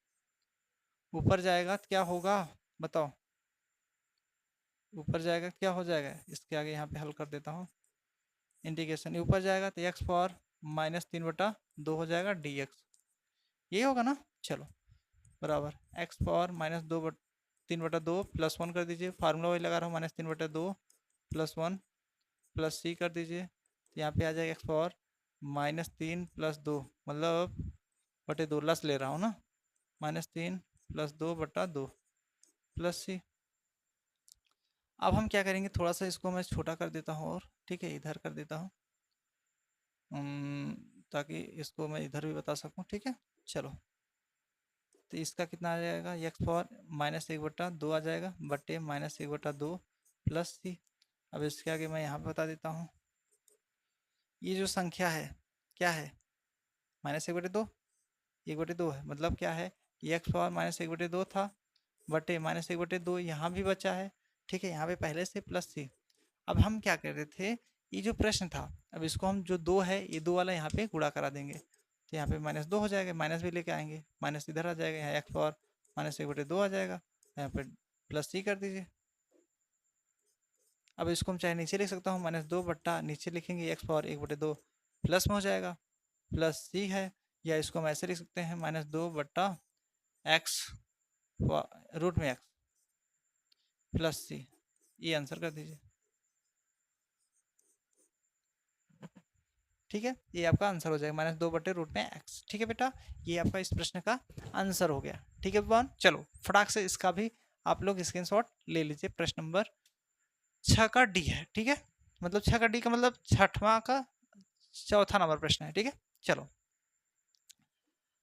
ऊपर जाएगा तो क्या होगा बताओ, ऊपर जाएगा क्या हो जाएगा, इसके आगे यहाँ पे हल कर देता हूँ, इंटीग्रेशन ऊपर जाएगा तो एक्स पावर -3/2 हो जाएगा dx, ये होगा ना। चलो बराबर एक्स पावर -3/2 +1 कर दीजिए, फार्मूला वही लगा रहा हूँ, -3/2 +1 प्लस सी कर दीजिए, तो यहाँ पे आ जाएगा एक्स पावर -3 + 2, मतलब बटे 2 लस ले रहा हूँ ना, -3 + 2/2 प्लस सी। अब हम क्या करेंगे, थोड़ा सा इसको मैं छोटा कर देता हूँ, और ठीक है इधर कर देता हूँ, ताकि इसको मैं इधर भी बता सकूँ, ठीक है। चलो तो इसका कितना आ जाएगा, एक्स पावर -1/2 आ जाएगा, बटे -1/2 प्लस सी। अब इसके आगे मैं यहाँ पे बता देता हूँ, ये जो संख्या है क्या है -1/2, 1/2 है, मतलब क्या है कि एक्स पावर -1/2 था, बटे -1/2 यहाँ भी बचा है, ठीक है, यहाँ पे पहले से प्लस सी। अब हम क्या कर रहे थे, ये जो प्रश्न था, अब इसको हम जो 2 है ये 2 वाला यहाँ पे गुणा करा देंगे, तो यहाँ पे -2 हो जाएगा, माइनस भी लेके आएंगे, माइनस इधर आ जाएगा, यहाँ एक्स पावर -1/2 आ जाएगा, यहाँ पे प्लस सी कर दीजिए। अब इसको हम चाहे नीचे लिख सकता हूँ, -2 बट्टा नीचे लिखेंगे एक्स पावर 1/2 प्लस में हो जाएगा, प्लस सी है, या इसको हम ऐसे लिख सकते हैं -2 बट्टा एक्स रूट में एक्स प्लस सी, ये आंसर कर दीजिए। ठीक है, ये आपका आंसर हो जाएगा -2/√में x। ठीक है बेटा, ये आपका इस प्रश्न का आंसर हो गया। ठीक है बन, चलो फटाक से इसका भी आप लोग स्क्रीनशॉट ले लीजिए। प्रश्न नंबर 6 का डी है। ठीक है, मतलब 6 का डी का मतलब 6वां का चौथा नंबर प्रश्न है। ठीक है, चलो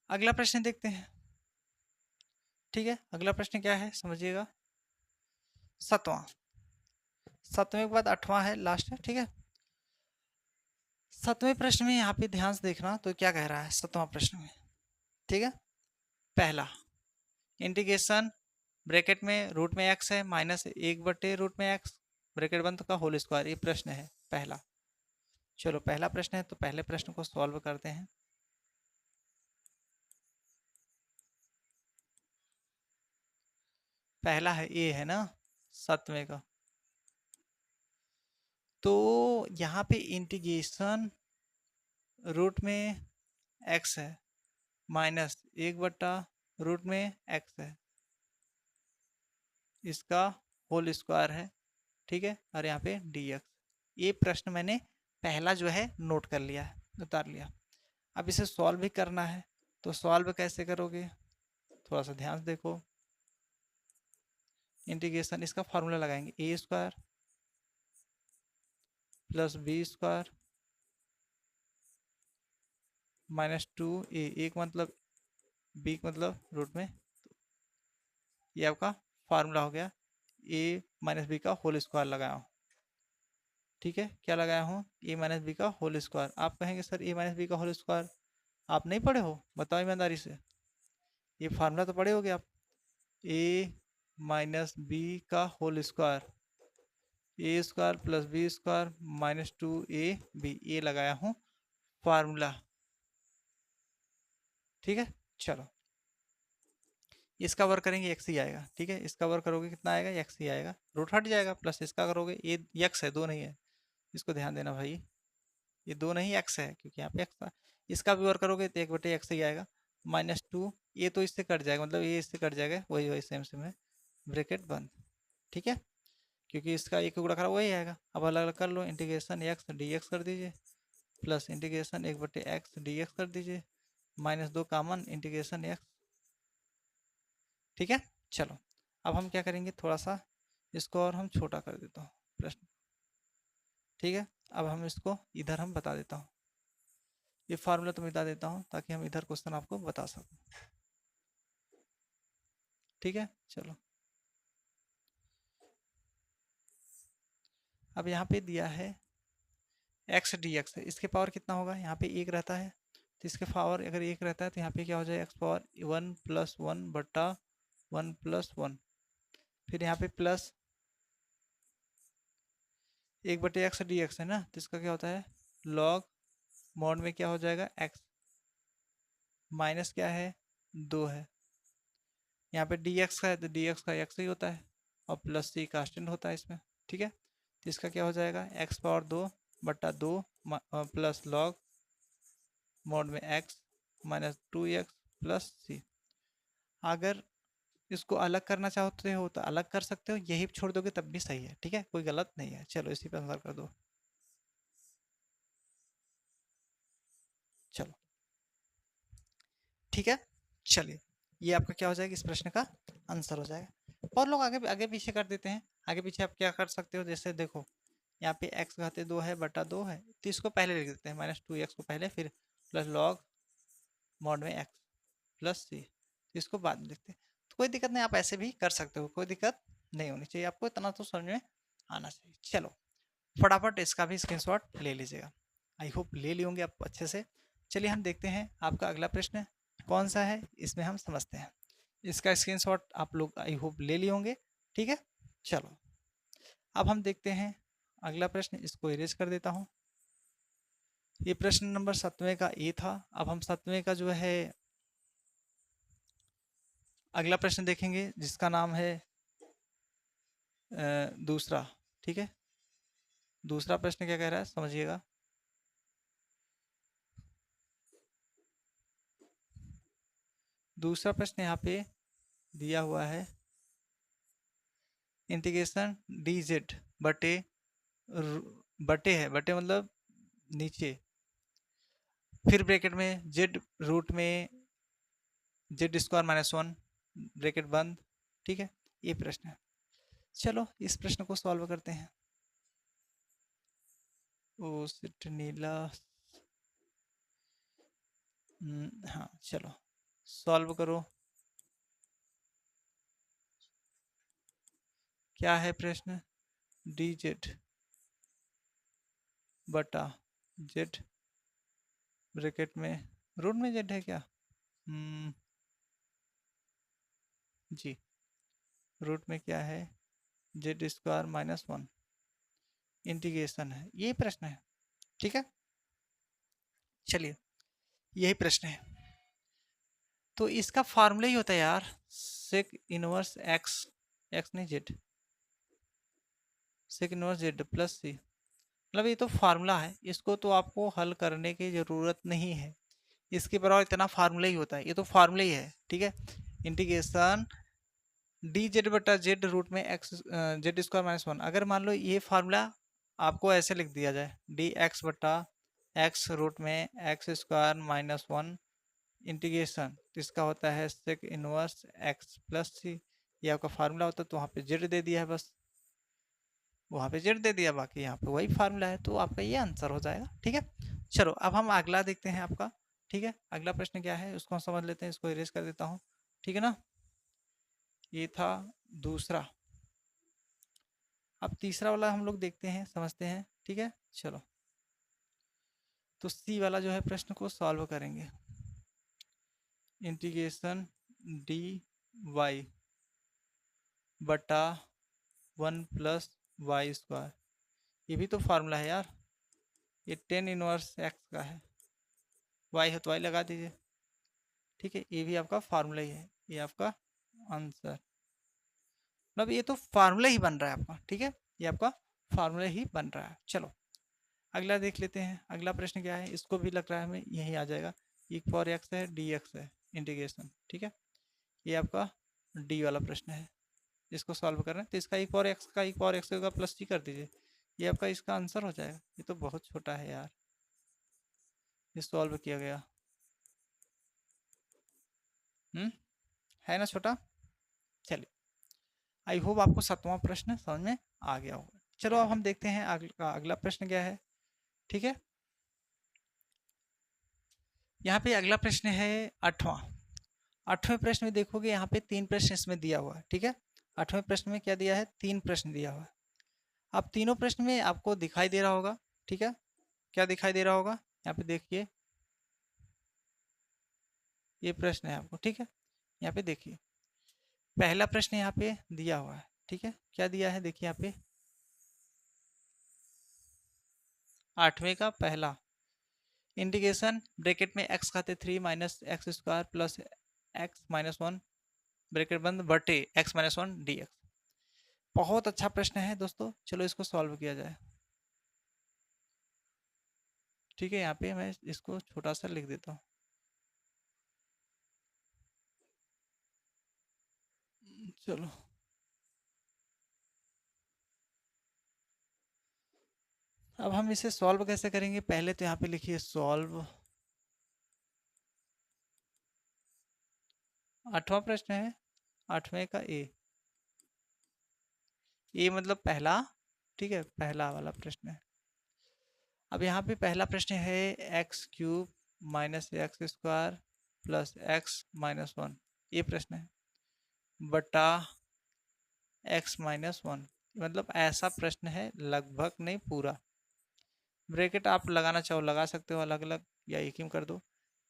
अगला प्रश्न देखते हैं। ठीक है, अगला प्रश्न क्या है समझिएगा, 7वां, 7वें के बाद 8वां है, लास्ट है। ठीक है, 7वें प्रश्न में यहाँ पे ध्यान से देखना, तो क्या कह रहा है 7वां प्रश्न में। ठीक है, पहला इंटीग्रेशन ब्रैकेट में रूट में एक्स है -1/√में x ब्रैकेट बंद का होल स्क्वायर, ये प्रश्न है पहला। चलो पहला प्रश्न है तो पहले प्रश्न को सॉल्व करते हैं। पहला है ए है ना 7वें का, तो यहाँ पे इंटीग्रेशन रूट में x है -1/√में x है, इसका होल स्क्वायर है। ठीक है, और यहाँ पे dx। ये प्रश्न मैंने पहला जो है नोट कर लिया है, उतार लिया। अब इसे सॉल्व भी करना है, तो सॉल्व कैसे करोगे, थोड़ा सा ध्यान से देखो। इंटीग्रेशन, इसका फॉर्मूला लगाएंगे a² प्लस b² -2a, एक मतलब b मतलब रूट में, ये आपका फार्मूला हो गया। a - b का होल स्क्वायर लगाया हूँ। ठीक है, क्या लगाया हूँ, a - b का होल स्क्वायर। आप कहेंगे सर a - b का होल स्क्वायर आप नहीं पढ़े हो, बताओ ईमानदारी से। ये फार्मूला तो पढ़े होगे आप, a - b का whole square, a² plus b² -2ab, ये लगाया हूँ फार्मूला। ठीक है, चलो इसका वर्क करेंगे x ही आएगा। ठीक है, इसका वर्क करोगे कितना आएगा, x ही आएगा, रूट हट जाएगा, प्लस इसका करोगे, ये x है, 2 नहीं है, इसको ध्यान देना भाई, ये 2 नहीं x है, क्योंकि यहाँ पे x था। इसका भी वर्क करोगे तो 1/x ही आएगा, -2, ये तो इससे कट जाएगा, मतलब ये इससे कट जाएगा, वही वही सेम सेम है, ब्रैकेट बंद। ठीक है, क्योंकि इसका एक गुणा करा वही आएगा। अब अलग अलग कर लो, इंटीग्रेशन x dx कर दीजिए, प्लस इंटीग्रेशन 1/x dx कर दीजिए, -2 कॉमन इंटीग्रेशन x। ठीक है, चलो अब हम क्या करेंगे, थोड़ा सा इसको और हम छोटा कर देता हूँ प्रश्न। ठीक है, अब हम इसको इधर हम बता देता हूँ, ये फार्मूला तो बता देता हूँ ताकि हम इधर क्वेश्चन आपको बता सकूँ। ठीक है, चलो अब यहाँ पे दिया है x dx है, इसके पावर कितना होगा, यहाँ पे 1 रहता है, तो इसके पावर अगर 1 रहता है तो यहाँ पे क्या हो जाएगा, x पावर 1 + 1/1 + 1, फिर यहाँ पे प्लस 1/x dx है ना, तो इसका क्या होता है log मॉड में क्या हो जाएगा x, माइनस क्या है 2 है, यहाँ पे dx का है तो dx का x ही होता है, और प्लस c कांस्टेंट होता है इसमें। ठीक है, तो इसका क्या हो जाएगा x power 2/2 plus log mod में x -2x प्लस c। अगर इसको अलग करना चाहते हो तो अलग कर सकते हो, यही छोड़ दोगे तब भी सही है। ठीक है, कोई गलत नहीं है। चलो इसी पे आंसर कर दो। चलो ठीक है, चलिए ये आपका क्या हो जाएगा, इस प्रश्न का आंसर हो जाएगा। और लोग आगे आगे पीछे कर देते हैं, आगे पीछे आप क्या कर सकते हो, जैसे देखो यहाँ पे x घाते 2 है बटा 2 है, तो इसको पहले लिख देते हैं -2x को पहले, फिर प्लस लॉग मॉड में x प्लस c, तो इसको बाद में लिखते हैं। तो कोई दिक्कत नहीं, आप ऐसे भी कर सकते हो, कोई दिक्कत नहीं होनी चाहिए, आपको इतना तो समझ में आना चाहिए। चलो फटाफट इसका भी स्क्रीनशॉट ले लीजिएगा, आई होप ले लिए होंगे आप अच्छे से। चलिए हम देखते हैं आपका अगला प्रश्न कौन सा है, इसमें हम समझते हैं। इसका स्क्रीनशॉट आप लोग आई होप ले लिए होंगे। ठीक है, चलो अब हम देखते हैं अगला प्रश्न, इसको इरेज कर देता हूँ। ये प्रश्न नंबर 7वें का ए था। अब हम 7वें का जो है अगला प्रश्न देखेंगे, जिसका नाम है दूसरा। ठीक है, दूसरा प्रश्न क्या कह रहा है समझिएगा। दूसरा प्रश्न यहाँ पे दिया हुआ है, इंटीग्रेशन डी जेड बटे बटे है, बटे मतलब नीचे, फिर ब्रैकेट में जेड रूट में जेड स्क्वायर माइनस 1 ब्रैकेट बंद। ठीक है, ये प्रश्न है। चलो इस प्रश्न को सॉल्व करते हैं। ओ सिट नीला, हाँ चलो सॉल्व करो। क्या है प्रश्न, डी जेड बटा जेड ब्रैकेट में रूट में जेड है क्या, जी रूट में क्या है जेड स्क्वायर माइनस 1 इंटीग्रेशन है, ये प्रश्न है। ठीक है, चलिए यही प्रश्न है। तो इसका फार्मूला ही होता है यार, सेक इनवर्स एक्स, एक्स नहीं z, sec inverse z plus c. मतलब ये तो फार्मूला है, इसको तो आपको हल करने की ज़रूरत नहीं है, इसके बराबर इतना फार्मूला ही होता है, ये तो फार्मूला ही है। ठीक है, इंटीग्रेशन डी जेड बटा जेड रूट में एक्स जेड स्क्वायर माइनस 1। अगर मान लो ये फार्मूला आपको ऐसे लिख दिया जाए, डी एक्स बटा एक्स रूट में एक्स स्क्वायर माइनस 1 इंटीग्रेशन, तो इसका होता है सेक इनवर्स एक्स प्लस सी। ये आपका फार्मूला होता है, तो वहाँ पे जेड दे दिया है, बस वहाँ पे जेड दे दिया, बाकी यहाँ पे वही फार्मूला है, तो आपका ये आंसर हो जाएगा। ठीक है, चलो अब हम अगला देखते हैं आपका। ठीक है, अगला प्रश्न क्या है उसको हम समझ लेते हैं, इसको इरेज कर देता हूँ। ठीक है ना, ये था दूसरा। अब तीसरा वाला हम लोग देखते हैं, समझते हैं। ठीक है, चलो तो सी वाला जो है प्रश्न को सॉल्व करेंगे। इंटीग्रेशन डी वाई बटा 1 प्लस वाई स्क्वायर, ये भी तो फार्मूला है यार, ये टेन इनवर्स एक्स का है, वाई है तो वाई लगा दीजिए। ठीक है, ये भी आपका फार्मूला ही है, ये आपका आंसर, मतलब ये तो फार्मूला ही बन रहा है आपका। ठीक है, ये आपका फार्मूला ही बन रहा है। चलो अगला देख लेते हैं। अगला प्रश्न क्या है, इसको भी लग रहा है हमें यही आ जाएगा, ई फॉर एक्स है डी एक्स है इंटीग्रेशन। ठीक है, ये आपका डी वाला प्रश्न है, इसको सॉल्व कर रहे हैं, तो इसका ई फॉर एक्स का ई फॉर एक्स का प्लस सी कर दीजिए, ये आपका इसका आंसर हो जाएगा। ये तो बहुत छोटा है यार, ये सॉल्व किया गया, है ना छोटा। चलिए, आई होप आपको 7वां प्रश्न समझ में आ गया होगा। चलो अब हम देखते हैं अगला प्रश्न क्या है। ठीक है, यहाँ पे अगला प्रश्न है 8वां। 8वें प्रश्न में देखोगे यहाँ पे 3 प्रश्न इसमें दिया हुआ है। ठीक है, 8वें प्रश्न में क्या दिया है, 3 प्रश्न दिया हुआ है। अब तीनों प्रश्न में आपको दिखाई दे रहा होगा। ठीक है, क्या दिखाई दे रहा होगा, यहाँ पे देखिए, ये प्रश्न है आपको। ठीक है, यहाँ पे देखिए, पहला प्रश्न यहाँ पे दिया हुआ है। ठीक है, क्या दिया है देखिए यहाँ पे, 8वें का पहला, इंटीग्रेशन ब्रैकेट में एक्स खाते 3 minus x square plus x minus 1 bracket बंद बटे एक्स माइनस 1 डी एक्स। बहुत अच्छा प्रश्न है दोस्तों, चलो इसको सॉल्व किया जाए। ठीक है, यहाँ पे मैं इसको छोटा सा लिख देता हूँ। चलो अब हम इसे सॉल्व कैसे करेंगे, पहले तो यहाँ पे लिखिए सॉल्व। 8वां प्रश्न है, 8वें का ए मतलब पहला। ठीक है, पहला वाला प्रश्न है। अब यहाँ पे पहला प्रश्न है x cube minus x square plus x minus 1, ये प्रश्न है, बटा एक्स माइनस 1, मतलब ऐसा प्रश्न है, लगभग नहीं पूरा। ब्रैकेट आप लगाना चाहो लगा सकते हो अलग अलग, या एक ही में कर दो,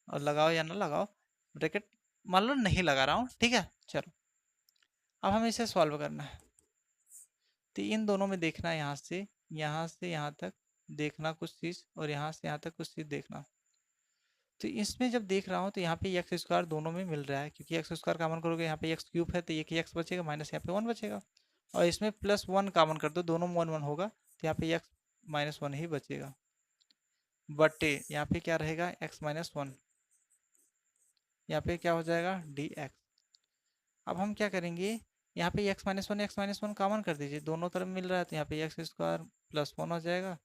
और लगाओ या ना लगाओ, ब्रैकेट मान लो नहीं लगा रहा हूँ। ठीक है, चलो अब हमें इसे सॉल्व करना है, तो इन दोनों में देखना है यहाँ से यहाँ से यहाँ तक देखना कुछ चीज़ और यहाँ से यहाँ तक कुछ चीज़ देखना। तो इसमें जब देख रहा हूँ तो यहाँ पे एक्स स्क्वायर दोनों में मिल रहा है, क्योंकि एक्स स्क्वायर कॉमन करोगे यहाँ पे एक्स क्यूब है तो एक ही एक्स बचेगा, माइनस यहाँ पे 1 बचेगा। और इसमें +1 कॉमन कर दो, दोनों में 1 1 होगा तो यहाँ पे एक्स माइनस 1 ही बचेगा, बटे यहाँ पे क्या रहेगा एक्स माइनस 1, यहाँ पे क्या हो जाएगा डी एक्स। अब हम क्या करेंगे, यहाँ पे एक्स माइनस वन कॉमन कर दीजिए, दोनों तरफ मिल रहा है तो यहाँ पे एक्स स्क्वायर +1 हो जाएगा,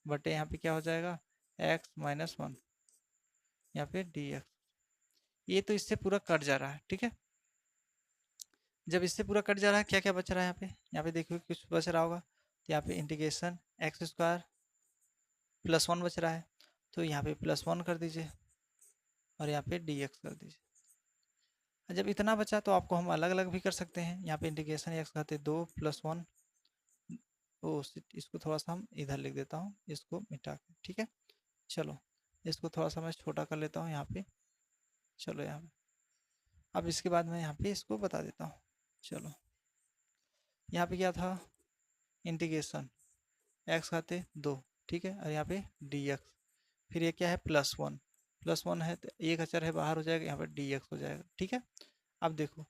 बटे यहाँ पे क्या हो जाएगा एक्स माइनस 1, यहाँ पे डी एक्स। ये तो इससे पूरा कट जा रहा है, ठीक है। जब इससे पूरा कट जा रहा है क्या क्या बच रहा है यहाँ पे देखिए कुछ बच रहा होगा, तो यहाँ पे इंटीग्रेशन एक्स स्क्वायर +1 बच रहा है, तो यहाँ पे +1 कर दीजिए और यहाँ पे डी एक्स कर दीजिए। जब इतना बचा तो आपको हम अलग अलग भी कर सकते हैं, यहाँ पे इंटीग्रेशन एक्स खाते 2 +1, ओ इसको थोड़ा सा हम इधर लिख देता हूँ, इसको मिटा के, ठीक है। चलो इसको थोड़ा सा मैं छोटा कर लेता हूँ यहाँ पे, चलो यहाँ पे। अब इसके बाद मैं यहाँ पे इसको बता देता हूँ। चलो यहाँ पे क्या था इंटीग्रेशन एक्स खाते 2, ठीक है, और यहाँ पे डी एक्स, फिर ये क्या है +1 है तो एक अचर है बाहर हो जाएगा, यहाँ पे डी एक्स हो जाएगा, ठीक है। अब देखो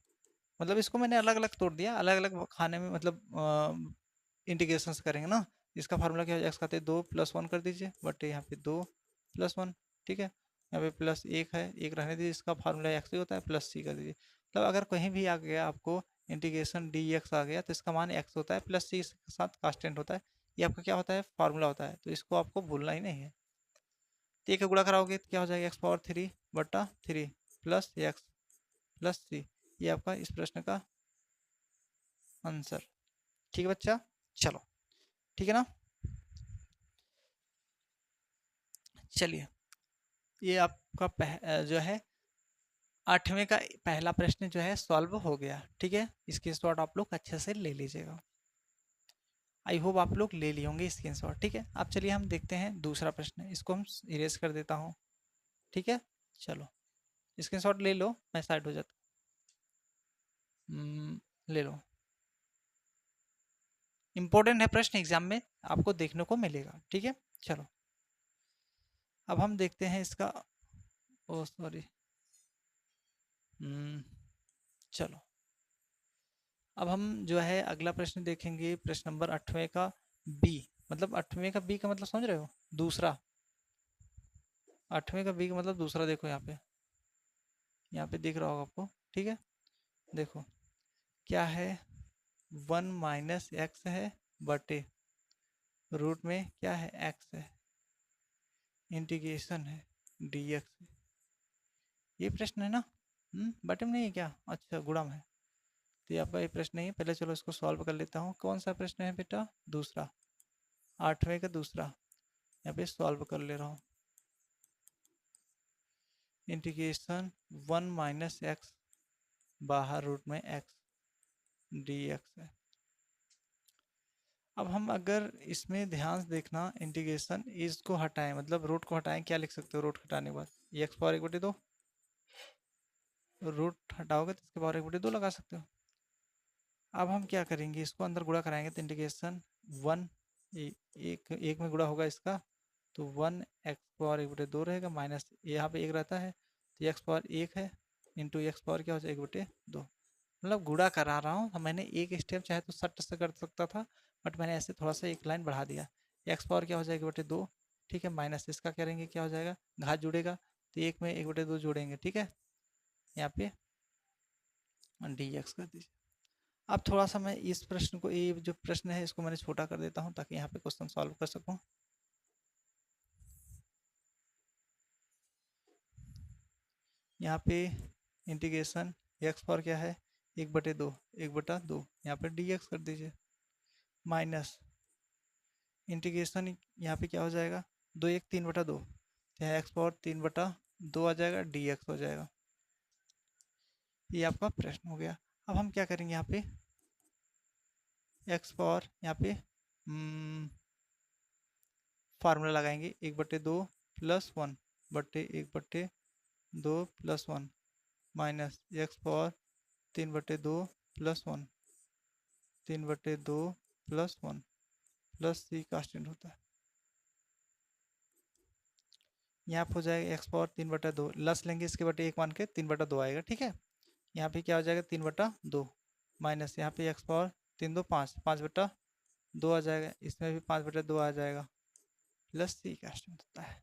मतलब इसको मैंने अलग अलग तोड़ दिया, अलग अलग खाने में मतलब इंटीग्रेशन करेंगे ना। इसका फार्मूला क्या है एक्स खाते 2 +1 कर दीजिए, बट यहाँ पे 2 +1, ठीक है। यहाँ पे +1 है, एक रहने दीजिए, इसका फार्मूला एक्स ही होता है, +c कर दीजिए। मतलब अगर कहीं भी आ गया आपको इंटीग्रेशन डी एक्स आ गया तो इसका मान एक्स होता है, +c के साथ कांस्टेंट होता है, ये आपका क्या होता है फार्मूला होता है, तो इसको आपको भूलना ही नहीं है। तो एक गुणा कराओगे तो क्या हो जाएगा x⁴ प्लस एक्स प्लस सी, ये आपका इस प्रश्न का आंसर, ठीक है बच्चा। चलो ठीक है ना, चलिए ये आपका जो है 8वें का पहला प्रश्न जो है सॉल्व हो गया, ठीक है। इसकी शॉट आप लोग अच्छे से ले लीजिएगा, आई होप आप लोग ले लिए होंगे स्क्रीनशॉट, ठीक है। अब चलिए हम देखते हैं दूसरा प्रश्न, इसको हम इरेज कर देता हूँ, ठीक है। चलो स्क्रीनशॉट ले लो, मैं साइड हो जाता ले लो, इंपॉर्टेंट है प्रश्न, एग्जाम में आपको देखने को मिलेगा, ठीक है। चलो अब हम देखते हैं इसका, ओ सॉरी, चलो अब हम जो है अगला प्रश्न देखेंगे, प्रश्न नंबर 8वें का बी, मतलब 8वें का बी का मतलब समझ रहे हो, दूसरा 8वें का बी का मतलब दूसरा, देखो यहाँ पे दिख रहा होगा आपको, ठीक है। देखो क्या है 1 माइनस एक्स है, बटे रूट में क्या है एक्स है, इंटीग्रेशन है डी एक्स है, ये प्रश्न है ना। बटे में नहीं है क्या, अच्छा गुणा में है, तो ये आपका ये प्रश्न नहीं है। पहले चलो इसको सॉल्व कर लेता हूँ, कौन सा प्रश्न है बेटा, दूसरा, 8वें का दूसरा, यहाँ पे सॉल्व कर ले रहा हूँ। इंटीग्रेशन 1 माइनस एक्स बाहर रूट में एक्स डी एक्स है। अब हम अगर इसमें ध्यान से देखना, इंटीग्रेशन इसको हटाएं, मतलब रूट को हटाएं, क्या लिख सकते हो रूट हटाने के बाद, x⁴ 1/2, रूट हटाओगे तो इसके पावर 1/2 लगा सकते हो। अब हम क्या करेंगे, इसको अंदर गुणा कराएंगे तो इंटीग्रेशन 1 एक में गुणा होगा इसका, तो 1x⁴ 1/2 रहेगा, माइनस यहाँ पे 1 रहता है तो x⁴ 1 है, इंटू x⁴ क्या हो जाए 1/2, मतलब गुणा करा रहा हूँ। मैंने एक स्टेप चाहे तो सट से कर सकता था, बट मैंने ऐसे थोड़ा सा एक लाइन बढ़ा दिया, x⁴ क्या हो जाएगा 1/2, ठीक है, माइनस इसका करेंगे क्या हो जाएगा, घात जुड़ेगा तो एक में 1/2 जोड़ेंगे, ठीक है, यहाँ पे डी एक्स कर दीजिए। अब थोड़ा सा मैं इस प्रश्न को, ये जो प्रश्न है इसको मैंने छोटा कर देता हूँ ताकि यहाँ पे क्वेश्चन सॉल्व कर सकूँ। यहाँ पे इंटीग्रेशन x⁴ क्या है 1/2, 1/2, यहाँ पे डी एक्स कर दीजिए, माइनस इंटीग्रेशन यहाँ पे क्या हो जाएगा 2 1 3/2, यहाँ x⁴ 3/2 आ जाएगा, डी एक्स हो जाएगा। ये आपका प्रश्न हो गया। अब हम क्या करेंगे, यहाँ पे x⁴ यहाँ पे फार्मूला लगाएंगे 1/2 + 1 बटे 1/2 + 1 माइनस x⁴ 3/2 + 1 3/2 + 1 प्लस सी कांस्टेंट होता है। यहाँ पे हो जाएगा एक्स पावर 3/2, लस लेंगे इसके बटे 1 मान के 3/2 आएगा, ठीक है। यहाँ पे क्या हो जाएगा 3/2 माइनस यहाँ पे एक्स पावर 3 2 5, 5/2 आ जाएगा, इसमें भी 5/2 आ जाएगा, प्लस सी कांस्टेंट होता है।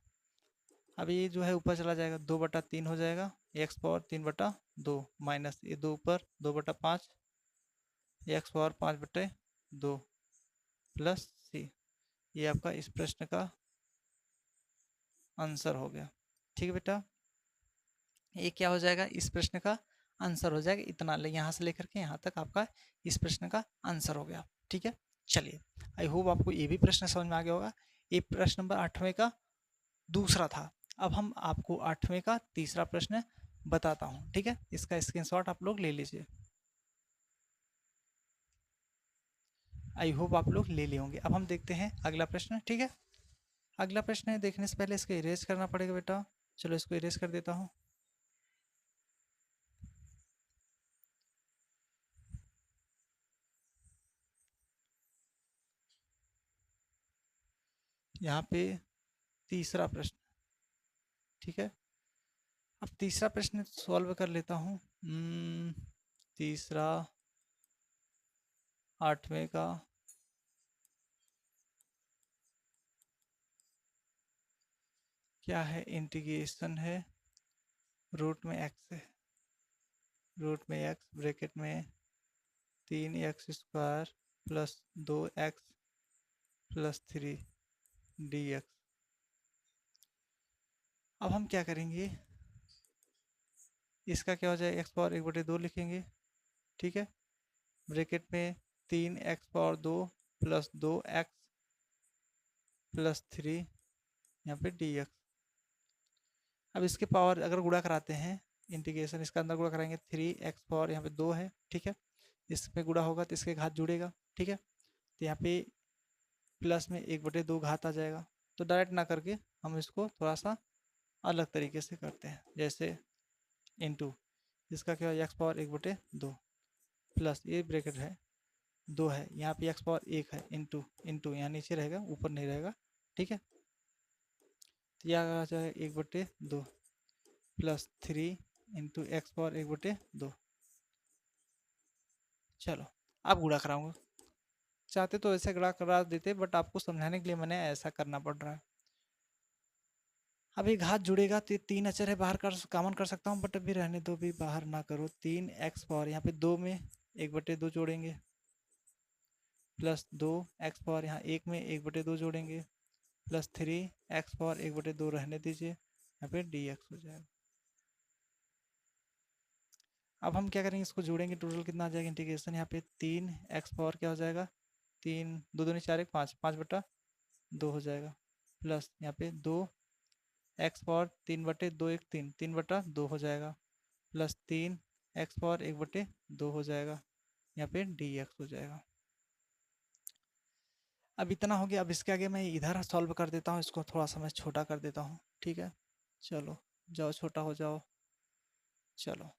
अब ये जो है ऊपर चला जाएगा, 2/3 हो जाएगा, एक्स पावर 3/2 माइनस ये 2 ऊपर 2/5, एक्स पावर 5/2 प्लस सी। ये आपका इस प्रश्न का आंसर हो गया, ठीक है बेटा। ये क्या हो जाएगा, इस प्रश्न का आंसर हो जाएगा, इतना यहाँ से लेकर के यहाँ तक आपका इस प्रश्न का आंसर हो गया, ठीक है। चलिए, आई होप आपको ये भी प्रश्न समझ में आ गया होगा। ये प्रश्न नंबर 8वें का दूसरा था। अब हम आपको 8वें का तीसरा प्रश्न बताता हूँ, ठीक है। इसका स्क्रीनशॉट आप लोग ले लीजिए। आई होप आप लोग ले लिए होंगे। अब हम देखते हैं अगला प्रश्न, ठीक है। अगला प्रश्न देखने से पहले इसको इरेज करना पड़ेगा बेटा। चलो इसको इरेज कर देता हूँ। यहाँ पे तीसरा प्रश्न, ठीक है। अब तीसरा प्रश्न सॉल्व कर लेता हूँ। तीसरा 8वें का क्या है, इंटीग्रेशन है, रूट में एक्स है, रूट में एक्स ब्रैकेट में 3x² plus 2x plus 3 dx। अब हम क्या करेंगे, इसका क्या हो जाएगा, x पावर 1/2 लिखेंगे, ठीक है। ब्रैकेट में 3x² प्लस 2x प्लस 3 यहाँ पे dx। अब इसके पावर अगर गुणा कराते हैं, इंटीग्रेशन इसका अंदर गुणा कराएंगे, 3x पावर यहाँ पे 2 है, ठीक है। इसमें गुणा होगा तो इसके घात जुड़ेगा, ठीक है। तो यहाँ पे प्लस में 1/2 घात आ जाएगा। तो डायरेक्ट ना करके हम इसको थोड़ा सा अलग तरीके से करते हैं, जैसे इंटू इसका क्या है, एक्स पावर 1/2 प्लस ये ब्रैकेट है 2 है, यहाँ पे एक्स पावर 1 है, इंटू इंटू यहाँ नीचे रहेगा ऊपर नहीं रहेगा, ठीक है। तो यह आ जाएगा 1/2 प्लस 3 इंटू एक्स पावर 1/2। चलो अब गुणा कराऊंगा, चाहते तो ऐसे गुणा करा देते, बट आपको समझाने के लिए मैंने ऐसा करना पड़ रहा है। अभी घात जुड़ेगा तो ये 3 अचर है, बाहर कर कॉमन कर सकता हूँ, बट अभी रहने दो, भी बाहर ना करो। 3x पावर यहाँ पे 2 में 1/2 जोड़ेंगे, प्लस 2x पावर यहाँ 1 में 1/2 जोड़ेंगे, प्लस 3x पावर 1/2 रहने दीजिए, यहाँ पे dx हो जाएगा। अब हम क्या करेंगे, इसको जोड़ेंगे, टोटल कितना आ जाएगा इंटीग्रेशन, यहाँ पे 3x पावर क्या हो जाएगा, 3 2 दूनी 4 1 5, 5/2 हो जाएगा, प्लस यहाँ पे 2x पावर 3/2 1 3, 3/2 हो जाएगा, प्लस 3x पावर 1/2 हो जाएगा, यहाँ पे dx हो जाएगा। अब इतना हो गया। अब इसके आगे मैं इधर सॉल्व कर देता हूँ, इसको थोड़ा सा मैं छोटा कर देता हूँ, ठीक है। चलो जाओ छोटा हो जाओ। चलो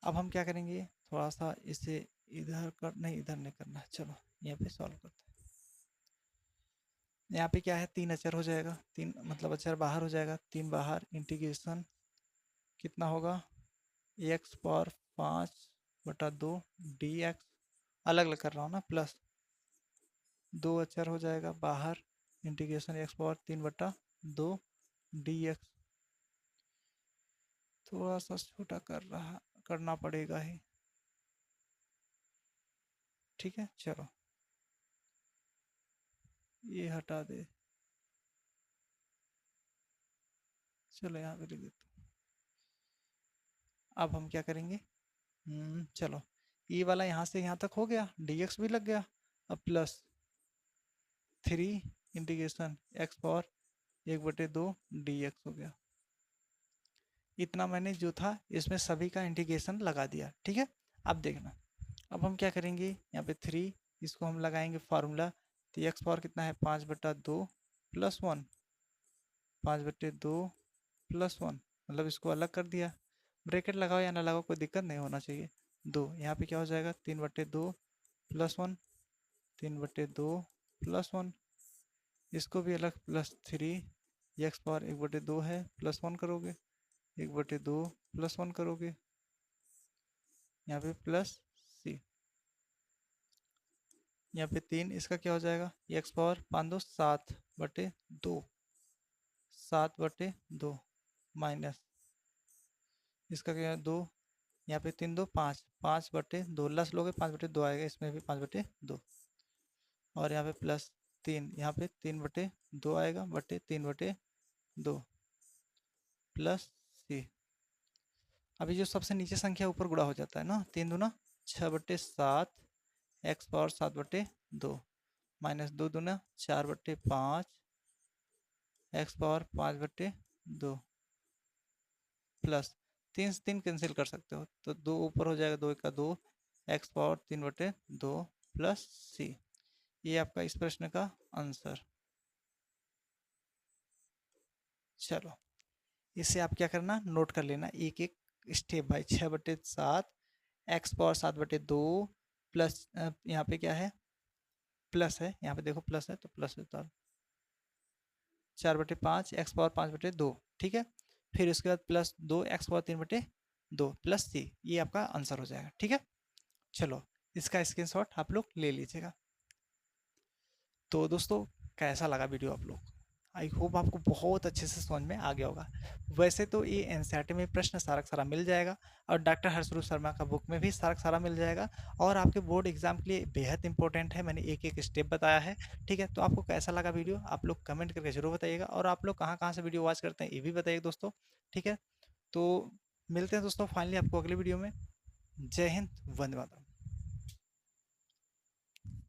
अब हम क्या करेंगे, थोड़ा सा इसे इधर कर, नहीं इधर नहीं करना है, चलो यहाँ पे सॉल्व करते हैं। यहाँ पे क्या है, 3 अचर हो जाएगा, 3 मतलब अचर बाहर हो जाएगा, 3 बाहर, इंटीग्रेशन कितना होगा, एक्स पावर 5/2 dx, अलग अलग कर रहा हूँ ना, प्लस 2 अचर हो जाएगा बाहर, इंटीग्रेशन एक्स पावर 3/2 dx। थोड़ा सा छोटा करना पड़ेगा ही, ठीक है। चलो ये हटा दे, चलो यहाँ पे लिख देता हूँ। अब हम क्या करेंगे, चलो ये वाला यहाँ से यहाँ तक हो गया, dx भी लग गया। अब plus 3 integration x power 1/2 dx हो गया। इतना मैंने जो था इसमें सभी का इंटीग्रेशन लगा दिया, ठीक है। अब देखना, अब हम क्या करेंगे, यहाँ पे 3 इसको हम लगाएंगे फार्मूला, तो एक्स पावर कितना है, 5/2 प्लस 1, 5/2 प्लस 1, मतलब इसको अलग कर दिया। ब्रैकेट लगाओ या ना लगाओ कोई दिक्कत नहीं होना चाहिए। 2 यहाँ पे क्या हो जाएगा, 3/2 प्लस 1, 3/2 +1, इसको भी अलग +3, एक्स पावर 1/2 है, +1 करोगे, 1/2 +1 करोगे, यहाँ पे प्लस सी, यहाँ पे 3, इसका क्या हो जाएगा, एक्स पावर 5 2 7/2, 7/2 माइनस, इसका क्या है 2, यहाँ पे 3 2 5, 5/2 लस लोगे 5/2 आएगा, इसमें भी 5/2 और यहाँ पे +3, यहाँ पे 3/2 आएगा, बटे 3/2 प्लस सी। अभी जो सबसे नीचे संख्या ऊपर गुणा हो जाता है ना, 3 दूना 6/7, एक्स पावर 7/2 माइनस 2 दूना 4/5, एक्स पावर 5/2 प्लस 3 से 3 कैंसिल कर सकते हो, तो 2 ऊपर हो जाएगा, 2 का 2, एक्स पावर 3/2 प्लस सी। ये आपका इस प्रश्न का आंसर। चलो, इसे आप क्या करना, नोट कर लेना एक एक step by. 6/7, x power 7/2 plus, यहाँ पे क्या है, प्लस है, यहाँ पे देखो प्लस है तो प्लस होता है, 4/5, एक्स पावर 5/2, ठीक है। फिर उसके बाद +2, एक्स पावर 3/2 प्लस सी, ये आपका आंसर हो जाएगा, ठीक है। चलो, इसका स्क्रीनशॉट आप लोग ले लीजिएगा। तो दोस्तों, कैसा लगा वीडियो आप लोग, आई होप आपको बहुत अच्छे से समझ में आ गया होगा। वैसे तो ये एनसीईआरटी में प्रश्न सारा का सारा मिल जाएगा, और डॉक्टर हर्षरूप शर्मा का बुक में भी सारा का सारा मिल जाएगा, और आपके बोर्ड एग्जाम के लिए बेहद इंपॉर्टेंट है। मैंने एक एक स्टेप बताया है, ठीक है। तो आपको कैसा लगा वीडियो, आप लोग कमेंट करके जरूर बताइएगा, और आप लोग कहाँ कहाँ से वीडियो वॉच करते हैं ये भी बताइएगा दोस्तों, ठीक है। तो मिलते हैं दोस्तों फाइनली आपको अगले वीडियो में। जय हिंद, वंदे मातरम।